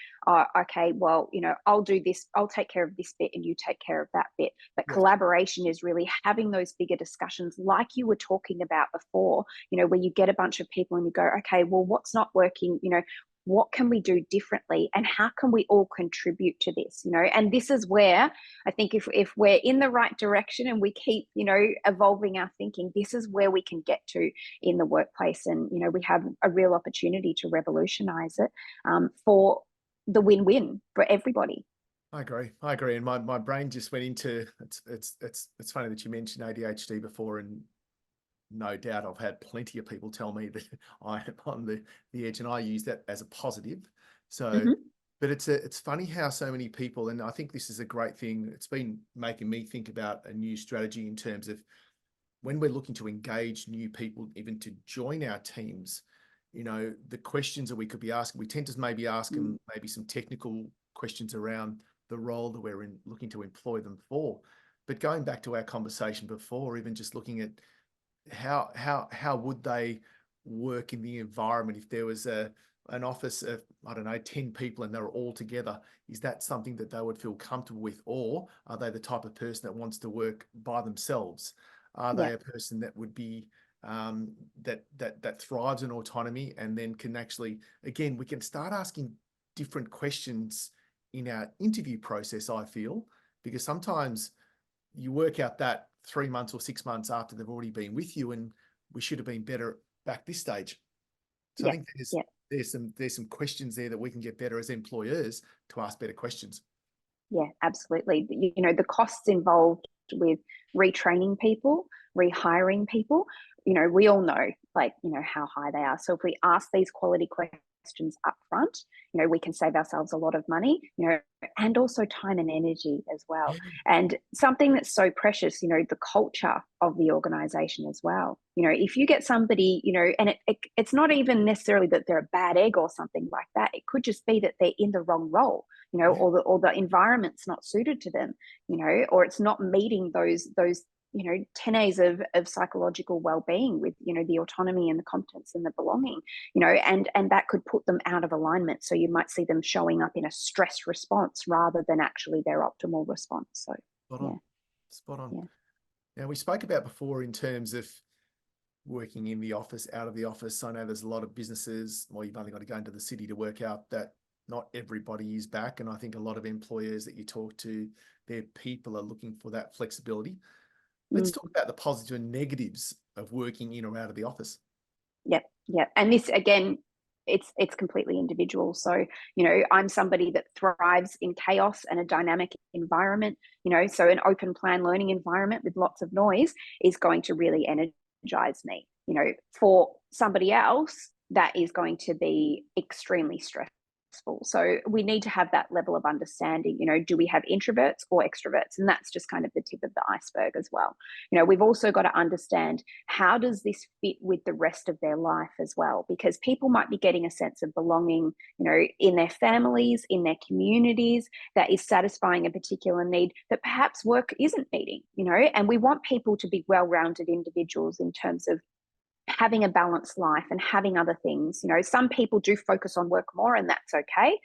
okay, well, you know, I'll do this, I'll take care of this bit and you take care of that bit. But Yes. Collaboration is really having those bigger discussions like you were talking about before, you know, where you get a bunch of people and you go, okay, well, what's not working, you know, what can we do differently and how can we all contribute to this, you know? And this is where I think if we're in the right direction and we keep, you know, evolving our thinking, this is where we can get to in the workplace. And, you know, we have a real opportunity to revolutionize it for the win-win for everybody. I agree. And my brain just went into, it's funny that you mentioned ADHD before, and no doubt I've had plenty of people tell me that I am on the edge, and I use that as a positive. So, but it's funny how so many people, and I think this is a great thing, it's been making me think about a new strategy in terms of when we're looking to engage new people, even to join our teams, you know, the questions that we could be asking, we tend to maybe ask them maybe some technical questions around the role that we're looking to employ them for. But going back to our conversation before, even just looking at how would they work in the environment if there was an office of, I don't know, 10 people and they're all together? Is that something that they would feel comfortable with, or are they the type of person that wants to work by themselves? Are Yeah. they a person that would be that thrives in autonomy, and then can actually, again, we can start asking different questions in our interview process, I feel, because sometimes you work out that 3 months or 6 months after they've already been with you, and we should have been better back this stage. So I Yeah. think Yeah. there's some questions there that we can get better as employers to ask better questions. Yeah, absolutely. The costs involved with retraining people, rehiring people, we all know, like, how high they are. So if we ask these quality questions up front, we can save ourselves a lot of money, and also time and energy as well. Yeah. And something that's so precious, the culture of the organization as well. If you get somebody, and it's not even necessarily that they're a bad egg or something like that. It could just be that they're in the wrong role, Yeah. or the environment's not suited to them, or it's not meeting those 10 A's of psychological well-being with, the autonomy and the competence and the belonging, and that could put them out of alignment. So you might see them showing up in a stress response rather than actually their optimal response. So Spot yeah, on. Spot on. yeah. Now, we spoke about before in terms of working in the office, out of the office. I know there's a lot of businesses, well, you've only got to go into the city to work out that not everybody is back. And I think a lot of employers that you talk to, their people are looking for that flexibility. Let's Mm. talk about the positives and negatives of working in or out of the office. Yep, yep. And this again, it's completely individual. So, I'm somebody that thrives in chaos and a dynamic environment, so an open plan learning environment with lots of noise is going to really energize me. For somebody else, that is going to be extremely stressful. So we need to have that level of understanding. Do we have introverts or extroverts? And that's just kind of the tip of the iceberg as well. We've also got to understand, how does this fit with the rest of their life as well? Because people might be getting a sense of belonging, in their families, in their communities, that is satisfying a particular need that perhaps work isn't meeting, and we want people to be well-rounded individuals in terms of having a balanced life and having other things. Some people do focus on work more, and that's okay,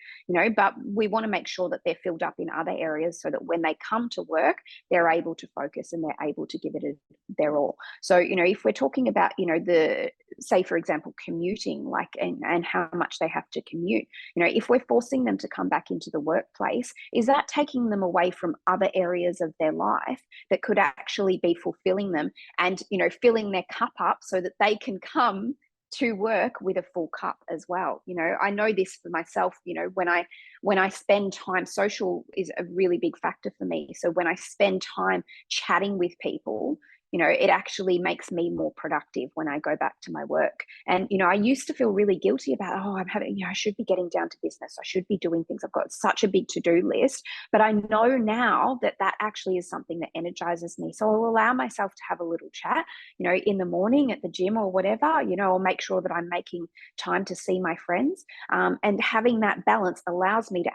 but we want to make sure that they're filled up in other areas so that when they come to work, they're able to focus and they're able to give it their all. So, if we're talking about, the, say, for example, commuting, like, and how much they have to commute, if we're forcing them to come back into the workplace, is that taking them away from other areas of their life that could actually be fulfilling them and, filling their cup up so that they can come to work with a full cup as well? I know this for myself. When I spend time, social is a really big factor for me. So when I spend time chatting with people, it actually makes me more productive when I go back to my work. And, I used to feel really guilty about, oh, I'm having, I should be getting down to business. I should be doing things. I've got such a big to-do list. But I know now that that actually is something that energizes me. So I'll allow myself to have a little chat, in the morning at the gym or whatever, I'll make sure that I'm making time to see my friends. And having that balance allows me to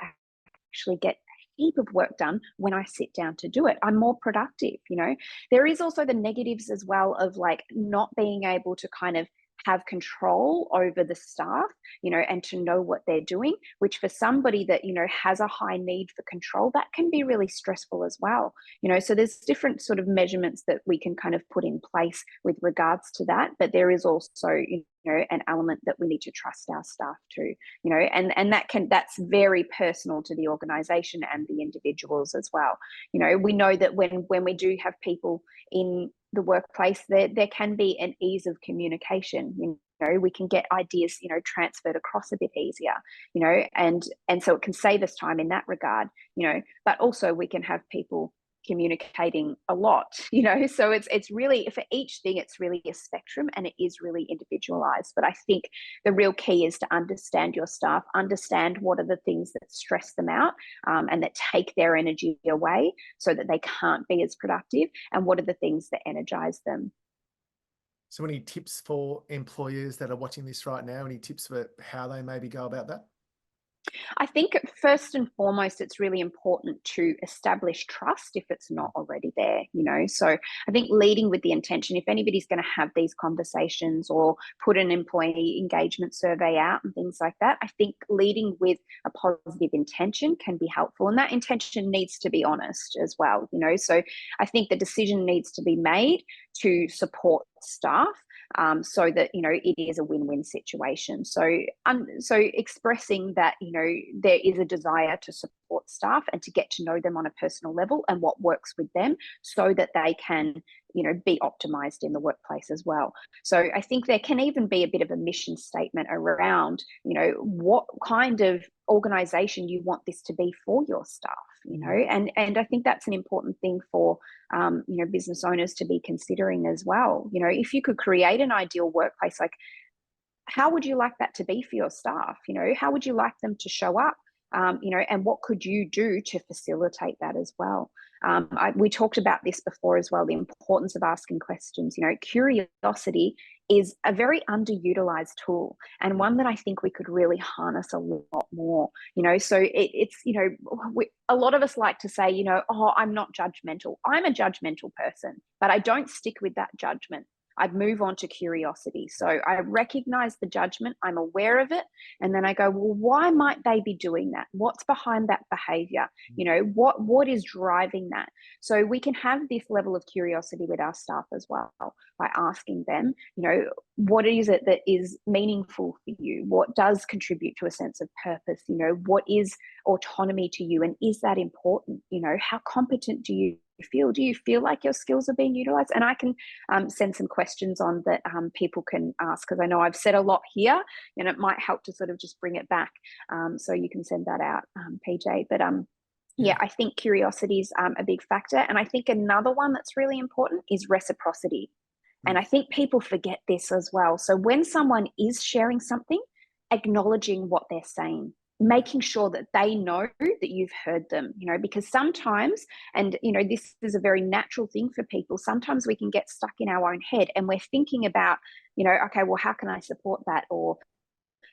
actually get a heap of work done when I sit down to do it. I'm more productive. There is also the negatives as well of, like, not being able to kind of have control over the staff, and to know what they're doing, which for somebody that, has a high need for control, that can be really stressful as well. So there's different sort of measurements that we can kind of put in place with regards to that. But there is also, an element that we need to trust our staff too, and that's very personal to the organization and the individuals as well. We know that when we do have people in the workplace, there can be an ease of communication. We can get ideas, transferred across a bit easier, and so it can save us time in that regard, but also we can have people communicating a lot, so it's really, for each thing, it's really a spectrum, and it is really individualized. But I think the real key is to understand your staff, understand what are the things that stress them out, and that take their energy away so that they can't be as productive, and what are the things that energize them. So any tips for employers that are watching this right now? Any tips for how they maybe go about that? I think first and foremost, it's really important to establish trust if it's not already there, you know. So I think leading with the intention, if anybody's going to have these conversations or put an employee engagement survey out and things like that, I think leading with a positive intention can be helpful. And that intention needs to be honest as well, you know. So I think the decision needs to be made to support staff, so that, you know, it is a win-win situation. So so expressing that, you know, there is a desire to support staff and to get to know them on a personal level and what works with them, so that they can, you know, be optimized in the workplace as well. So I think there can even be a bit of a mission statement around, you know, what kind of organization you want this to be for your staff, you know. And I think that's an important thing for, you know, business owners to be considering as well. You know, if you could create an ideal workplace, like, how would you like that to be for your staff? You know, how would you like them to show up? You know, and what could you do to facilitate that as well? We talked about this before as well, the importance of asking questions. You know, curiosity is a very underutilized tool, and one that I think we could really harness a lot more. You know, so it's, you know, a lot of us like to say, you know, oh, I'm not judgmental. I'm a judgmental person, but I don't stick with that judgment. I'd move on to curiosity. So I recognize the judgment, I'm aware of it, and then I go, well, why might they be doing that? What's behind that behavior? You know, what is driving that? So we can have this level of curiosity with our staff as well, by asking them, you know, what is it that is meaningful for you? What does contribute to a sense of purpose? You know, what is autonomy to you? And is that important? You know, how competent do you feel? Do you feel like your skills are being utilized? And I can send some questions on that people can ask, because I know I've said a lot here and it might help to sort of just bring it back. So you can send that out, PJ. But yeah, I think curiosity is a big factor. And I think another one that's really important is reciprocity. And I think people forget this as well. So when someone is sharing something, acknowledging what they're saying, making sure that they know that you've heard them, you know, because sometimes, and, you know, this is a very natural thing for people, sometimes we can get stuck in our own head and we're thinking about, you know, okay, well, how can I support that? Or,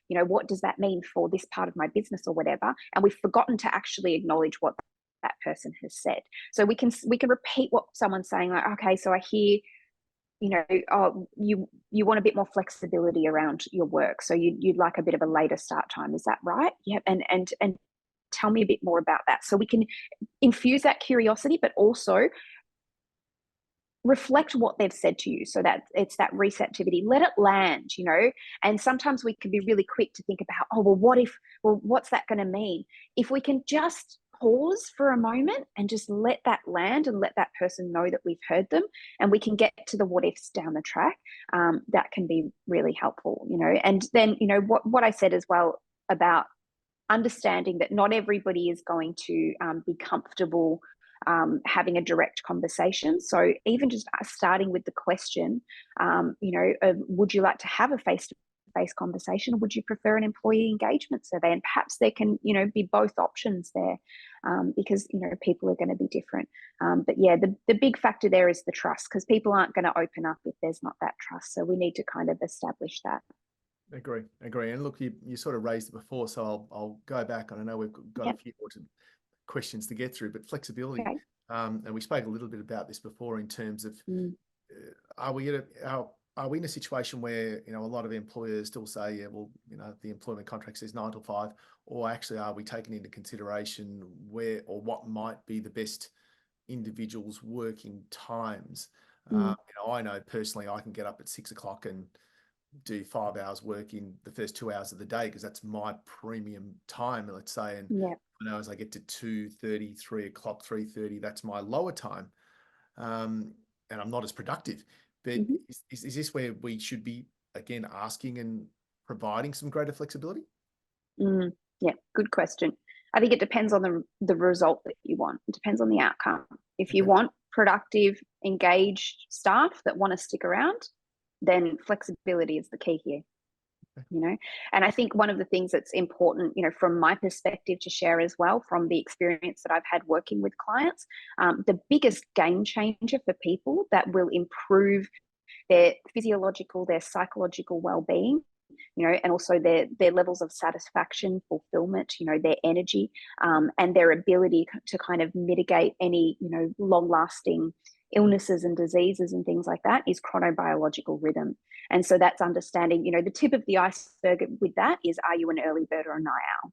you know, what does that mean for this part of my business or whatever? And we've forgotten to actually acknowledge what that person has said. So we can repeat what someone's saying, like, okay, so I hear, you know, oh, you want a bit more flexibility around your work, so you'd like a bit of a later start time, is that right? Yeah. And tell me a bit more about that, so we can infuse that curiosity, but also reflect what they've said to you, so that it's that receptivity. Let it land, you know. And sometimes we can be really quick to think about, oh, well, what if, well, what's that going to mean? If we can just pause for a moment and just let that land and let that person know that we've heard them, and we can get to the what ifs down the track, that can be really helpful, you know. And then, you know, what I said as well about understanding that not everybody is going to be comfortable having a direct conversation. So even just starting with the question, you know, would you like to have a face-to-face conversation, or would you prefer an employee engagement survey? And perhaps there can, you know, be both options there, because, you know, people are going to be different. But yeah, the big factor there is the trust, because people aren't going to open up if there's not that trust. So we need to kind of establish that. Agree. And look, you sort of raised it before, so I'll go back, and I know we've got a few more questions to get through, but flexibility. Okay. And we spoke a little bit about this before in terms of, are we in a situation where, you know, a lot of employers still say, yeah, well, you know, the employment contract says 9 to 5, or actually are we taking into consideration where or what might be the best individuals' working times? You know, I know personally I can get up at 6 o'clock and do 5 hours work in the first 2 hours of the day, because that's my premium time, let's say. And you know, as I get to 2:30, 3 o'clock, 3:30, that's my lower time, and I'm not as productive. But is this where we should be again asking and providing some greater flexibility? Yeah, good question. I think it depends on the result that you want. It depends on the outcome. If you want productive, engaged staff that want to stick around, then flexibility is the key here, you know. And I think one of the things that's important, you know, from my perspective to share as well, from the experience that I've had working with clients, the biggest game changer for people that will improve their physiological, their psychological well-being, and also their levels of satisfaction, fulfillment, their energy, and their ability to kind of mitigate any, long-lasting illnesses and diseases and things like that, is chronobiological rhythm. And so that's understanding, the tip of the iceberg with that is, are you an early bird or a night owl?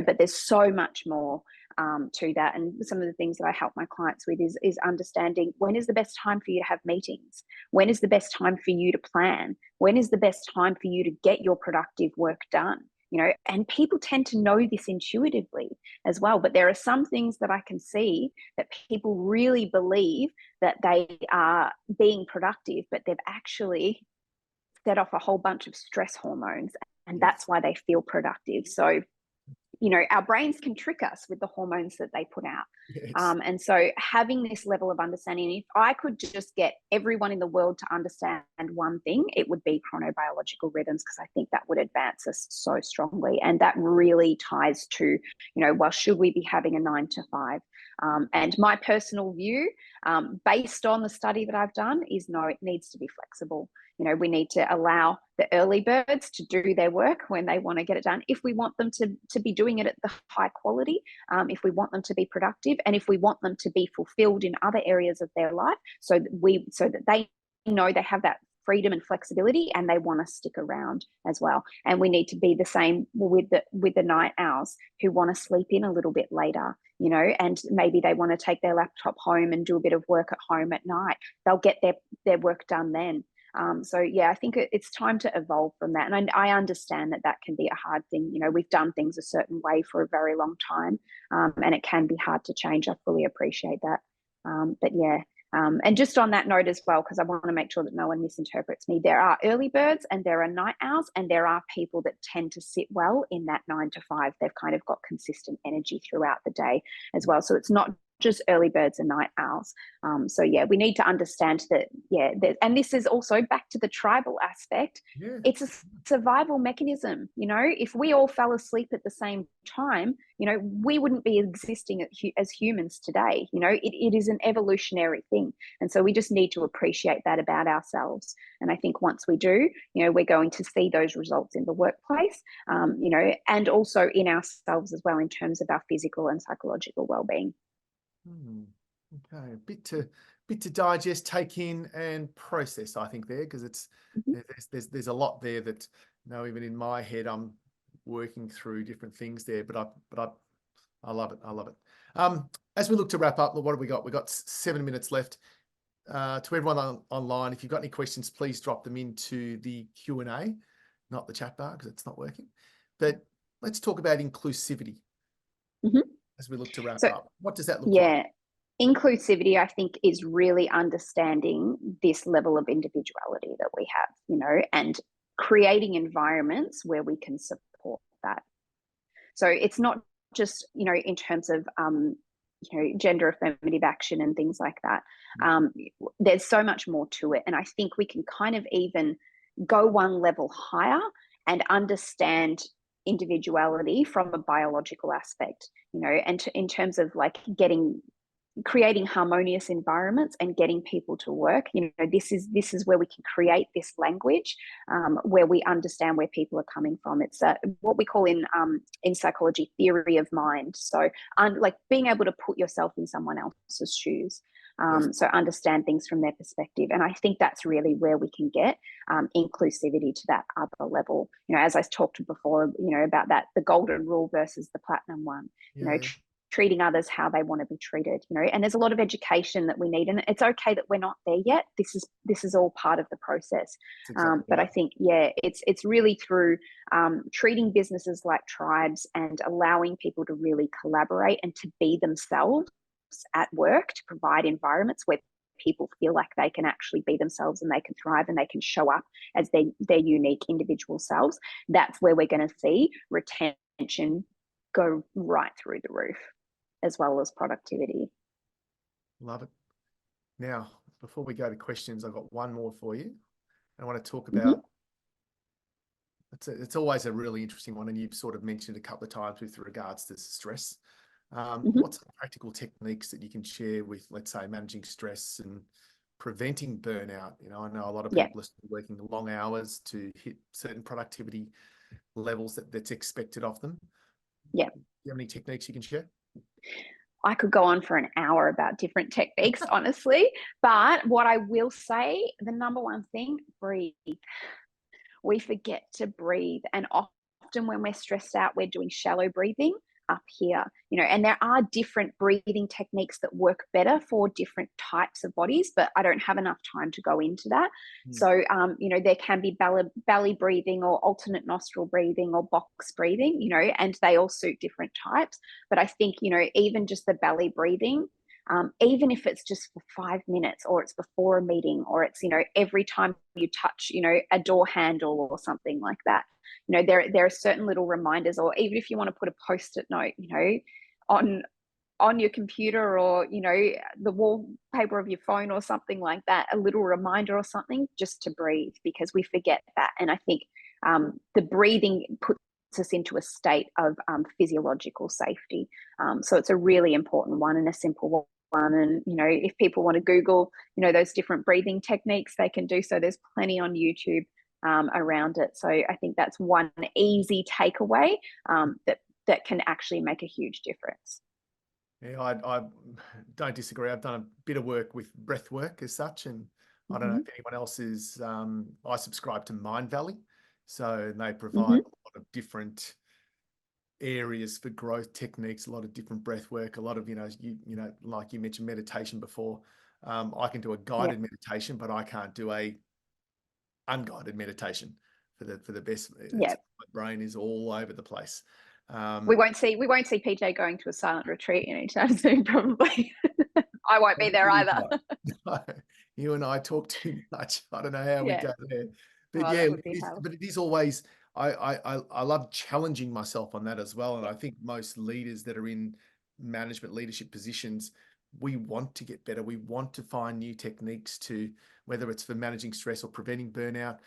But there's so much more to that. And some of the things that I help my clients with is understanding, when is the best time for you to have meetings? When is the best time for you to plan? When is the best time for you to get your productive work done? And people tend to know this intuitively as well. But there are some things that I can see that people really believe that they are being productive, but they've actually set off a whole bunch of stress hormones, and that's why they feel productive. So our brains can trick us with the hormones that they put out. Yes. And so having this level of understanding, if I could just get everyone in the world to understand one thing, it would be chronobiological rhythms, because I think that would advance us so strongly. And that really ties to, well, should we be having a 9 to 5? And my personal view, based on the study that I've done, is no, it needs to be flexible. We need to allow the early birds to do their work when they want to get it done. If we want them to be doing it at the high quality, if we want them to be productive, and if we want them to be fulfilled in other areas of their life, so that they know they have that freedom and flexibility, and they want to stick around as well. And we need to be the same with the night owls, who want to sleep in a little bit later, and maybe they want to take their laptop home and do a bit of work at home at night. They'll get their work done then. So yeah, I think it's time to evolve from that. And I understand that can be a hard thing. We've done things a certain way for a very long time, and it can be hard to change. I fully appreciate that. But yeah, and just on that note as well, because I want to make sure that no one misinterprets me, there are early birds and there are night owls, and there are people that tend to sit well in that 9 to 5. They've kind of got consistent energy throughout the day as well. So it's not just early birds and night owls. So yeah, we need to understand that, and this is also back to the tribal aspect. Yeah. It's a survival mechanism. If we all fell asleep at the same time, we wouldn't be existing as humans today. It is an evolutionary thing. And so we just need to appreciate that about ourselves. And I think once we do, we're going to see those results in the workplace, and also in ourselves as well, in terms of our physical and psychological well-being. Okay, a bit to digest, take in, and process, I think, there, because it's there's a lot there that, even in my head, I'm working through different things there. But I love it. I love it. As we look to wrap up, what have we got? We've got 7 minutes left. To everyone online, if you've got any questions, please drop them into the Q&A, not the chat bar, because it's not working. But let's talk about inclusivity. As we look to wrap up. What does that look like? Inclusivity, I think, is really understanding this level of individuality that we have, and creating environments where we can support that. So it's not just, in terms of, gender affirmative action and things like that. There's so much more to it. And I think we can kind of even go one level higher and understand individuality from a biological aspect, and in terms of like creating harmonious environments and getting people to work. This is where we can create this language, where we understand where people are coming from. It's what we call in psychology theory of mind. So like being able to put yourself in someone else's shoes. So understand things from their perspective. And I think that's really where we can get inclusivity to that other level. As I talked before, about that, the golden rule versus the platinum one, treating others how they want to be treated, and there's a lot of education that we need, and it's okay that we're not there yet. This is all part of the process. Exactly. But I think, it's really through treating businesses like tribes and allowing people to really collaborate and to be themselves at work, to provide environments where people feel like they can actually be themselves and they can thrive and they can show up as their unique individual selves. That's where we're going to see retention go right through the roof, as well as productivity. Love it. Now, before we go to questions, I've got one more for you. I want to talk about, it's always a really interesting one, and you've sort of mentioned a couple of times with regards to stress. What's the practical techniques that you can share with, let's say, managing stress and preventing burnout. You know, I know a lot of Yeah. people are still working long hours to hit certain productivity levels that's expected of them. Yeah. Do you have any techniques you can share? I could go on for an hour about different techniques, honestly. But what I will say, the number one thing, breathe. We forget to breathe. And often when we're stressed out, we're doing shallow breathing up here, and there are different breathing techniques that work better for different types of bodies, but I don't have enough time to go into that. So, there can be belly breathing or alternate nostril breathing or box breathing, and they all suit different types. But I think, even just the belly breathing, even if it's just for 5 minutes or it's before a meeting or it's, every time you touch, a door handle or something like that, there are certain little reminders, or even if you want to put a post-it note, on your computer or, the wallpaper of your phone or something like that, a little reminder or something just to breathe, because we forget that. And I think the breathing puts us into a state of physiological safety. So it's a really important one and a simple one. And, if people want to Google, those different breathing techniques, they can do so. There's plenty on YouTube around it. So I think that's one easy takeaway that can actually make a huge difference. Yeah, I don't disagree. I've done a bit of work with breath work as such, and I don't know if anyone else is. I subscribe to Mind Valley, so they provide a lot of different areas for growth techniques, a lot of different breath work, a lot of like you mentioned meditation before. I can do a guided meditation, but I can't do a unguided meditation for the best. My brain is all over the place. We won't see PJ going to a silent retreat anytime soon, probably. I won't be there either. You and I talk too much. I don't know how we go there. But but it is always, I love challenging myself on that as well. And I think most leaders that are in management leadership positions, we want to get better. We want to find new techniques to, whether it's for managing stress or preventing burnout,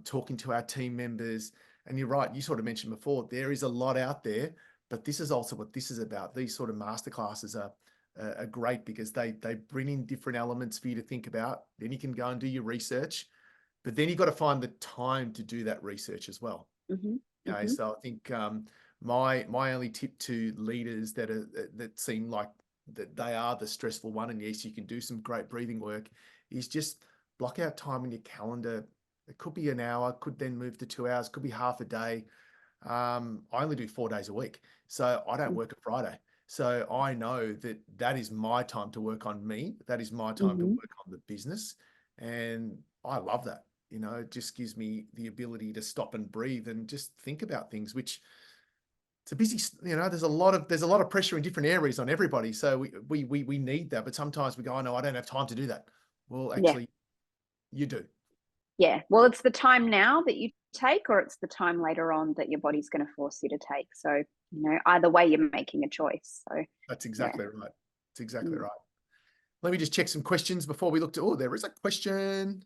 talking to our team members. And you're right, you sort of mentioned before, there is a lot out there, but this is also what this is about. These sort of masterclasses are great because they bring in different elements for you to think about. Then you can go and do your research, but then you've got to find the time to do that research as well. So I think my only tip to leaders that seem like that they are the stressful one, and yes, you can do some great breathing work, is just block out time in your calendar. It could be an hour, could then move to 2 hours, could be half a day. I only do 4 days a week, so I don't work a Friday. So I know that is my time to work on me. That is my time to work on the business. And I love that. It just gives me the ability to stop and breathe and just think about things, which it's a busy, there's a lot of pressure in different areas on everybody. So we need that. But sometimes we go, oh no, I don't have time to do that. Well, actually you do. Yeah. Well, it's the time now that you take, or it's the time later on that your body's going to force you to take. So, either way, you're making a choice. So that's exactly right. It's exactly right. Let me just check some questions before we look to, there is a question.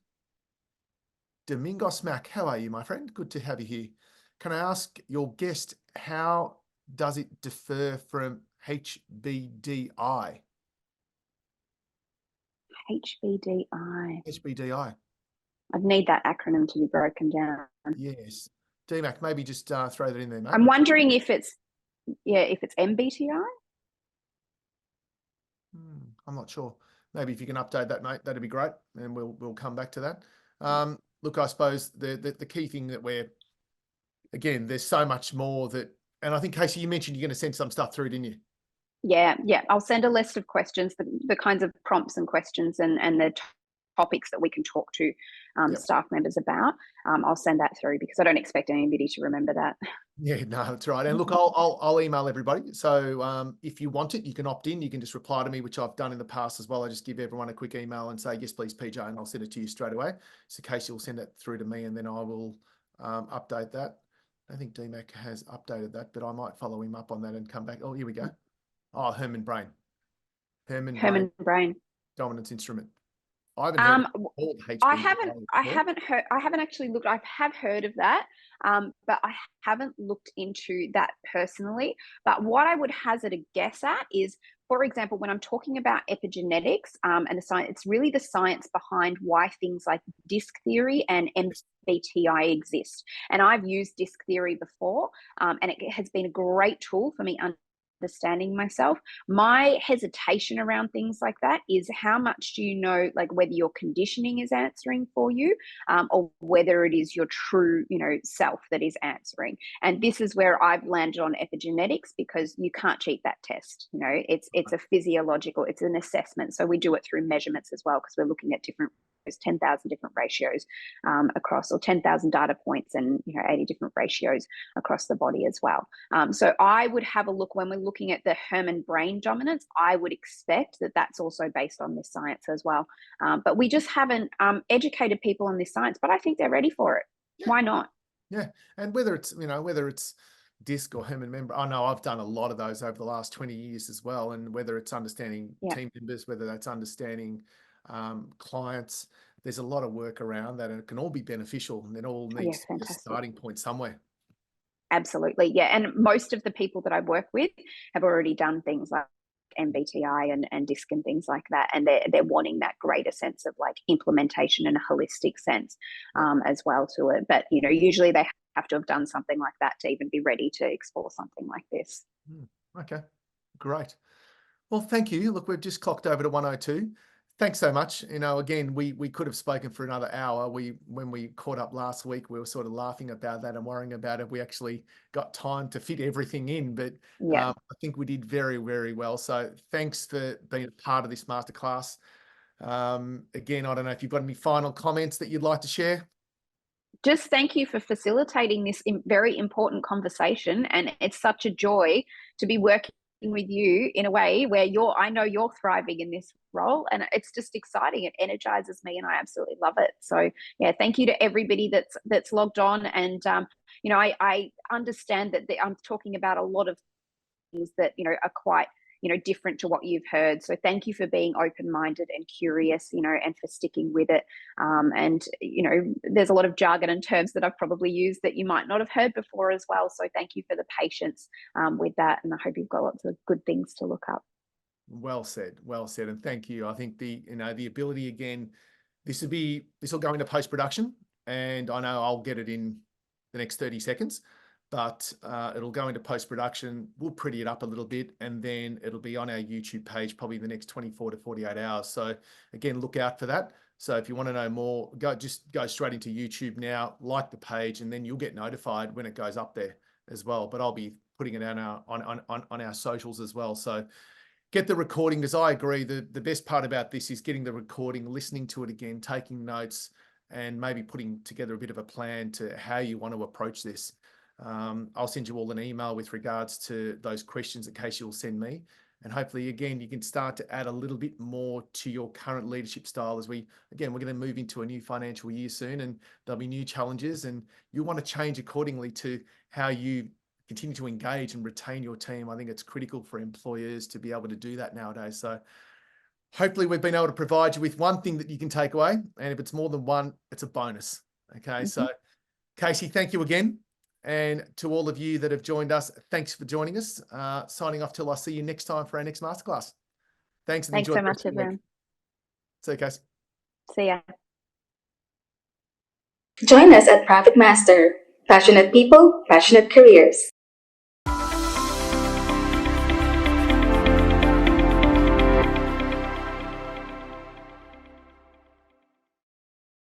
Domingos Mac, how are you, my friend? Good to have you here. Can I ask your guest, how does it differ from HBDI? HBDI. HBDI. I'd need that acronym to be broken down. Yes. DMAC, maybe just throw that in there, mate. I'm wondering if it's MBTI. I'm not sure. Maybe if you can update that, mate, that'd be great, and we'll come back to that. Look, I suppose the key thing that again, there's so much more and I think, Casey, you mentioned you're going to send some stuff through, didn't you? Yeah. I'll send a list of questions, the kinds of prompts and questions and the topics that we can talk to staff members about. I'll send that through because I don't expect anybody to remember that. Yeah, no, that's right. And look, I'll email everybody. So if you want it, you can opt in. You can just reply to me, which I've done in the past as well. I just give everyone a quick email and say, yes, please, PJ, and I'll send it to you straight away. So Casey will send it through to me, and then I will update that. I think DMAC has updated that, but I might follow him up on that and come back. Oh, here we go. Oh, Herman Brain. Herman Brain. Dominance instrument. I haven't heard I haven't actually looked. I have heard of that, but I haven't looked into that personally. But what I would hazard a guess at is for example, when I'm talking about epigenetics and the science, it's really the science behind why things like disc theory and MBTI exist. And I've used disc theory before, and it has been a great tool for me understanding myself. My hesitation around things like that is how much do you know, like whether your conditioning is answering for you, or whether it is your true, self that is answering. And this is where I've landed on epigenetics, because you can't cheat that test. It's a physiological, it's an assessment. So we do it through measurements as well, because we're looking at 10,000 different ratios across, or 10,000 data points, and 80 different ratios across the body as well. So I would have a look when we're looking at the Herrmann brain dominance. I would expect that that's also based on this science as well. But we just haven't educated people on this science, but I think they're ready for it. Yeah. Why not? Yeah. And whether it's disc or Herrmann member, I know I've done a lot of those over the last 20 years as well. And whether it's understanding team members, whether that's understanding clients, there's a lot of work around that, and it can all be beneficial, and it all needs to be a starting point somewhere. Absolutely. Yeah. And most of the people that I work with have already done things like MBTI and DISC and things like that, and they're wanting that greater sense of like implementation and a holistic sense as well to it. But usually they have to have done something like that to even be ready to explore something like this. Okay, great. Well, thank you. Look, we've just clocked over to 1:02. Thanks so much. Again, we could have spoken for another hour. When we caught up last week, we were sort of laughing about that and worrying about if we actually got time to fit everything in. But I think we did very, very well. So thanks for being a part of this masterclass. Again, I don't know if you've got any final comments that you'd like to share. Just thank you for facilitating this very important conversation. And it's such a joy to be working with you in a way where I know you're thriving in this role, and it's just exciting. It energizes me, and I absolutely love it. So yeah, thank you to everybody that's logged on. And I understand that I'm talking about a lot of things that are quite different to what you've heard. So thank you for being open-minded and curious, and for sticking with it. And there's a lot of jargon and terms that I've probably used that you might not have heard before as well. So thank you for the patience with that, and I hope you've got lots of good things to look up. Well said, and thank you. I think the ability, again, this will go into post-production, and I know I'll get it in the next 30 seconds. But it'll go into post-production. We'll pretty it up a little bit, and then it'll be on our YouTube page probably the next 24 to 48 hours. So again, look out for that. So if you want to know more, just go straight into YouTube now, like the page, and then you'll get notified when it goes up there as well. But I'll be putting it on our socials as well. So get the recording, because I agree the best part about this is getting the recording, listening to it again, taking notes, and maybe putting together a bit of a plan to how you want to approach this. I'll send you all an email with regards to those questions in case you'll send me. And hopefully, again, you can start to add a little bit more to your current leadership style as we're going to move into a new financial year soon, and there'll be new challenges, and you want to change accordingly to how you continue to engage and retain your team. I think it's critical for employers to be able to do that nowadays. So hopefully we've been able to provide you with one thing that you can take away. And if it's more than one, it's a bonus. Okay. So Casey, thank you again. And to all of you that have joined us, thanks for joining us. Signing off till I see you next time for our next masterclass. Thanks. And thanks so much, everyone. See you, Casey. See ya. Join us at Profit Master. Passionate people, passionate careers.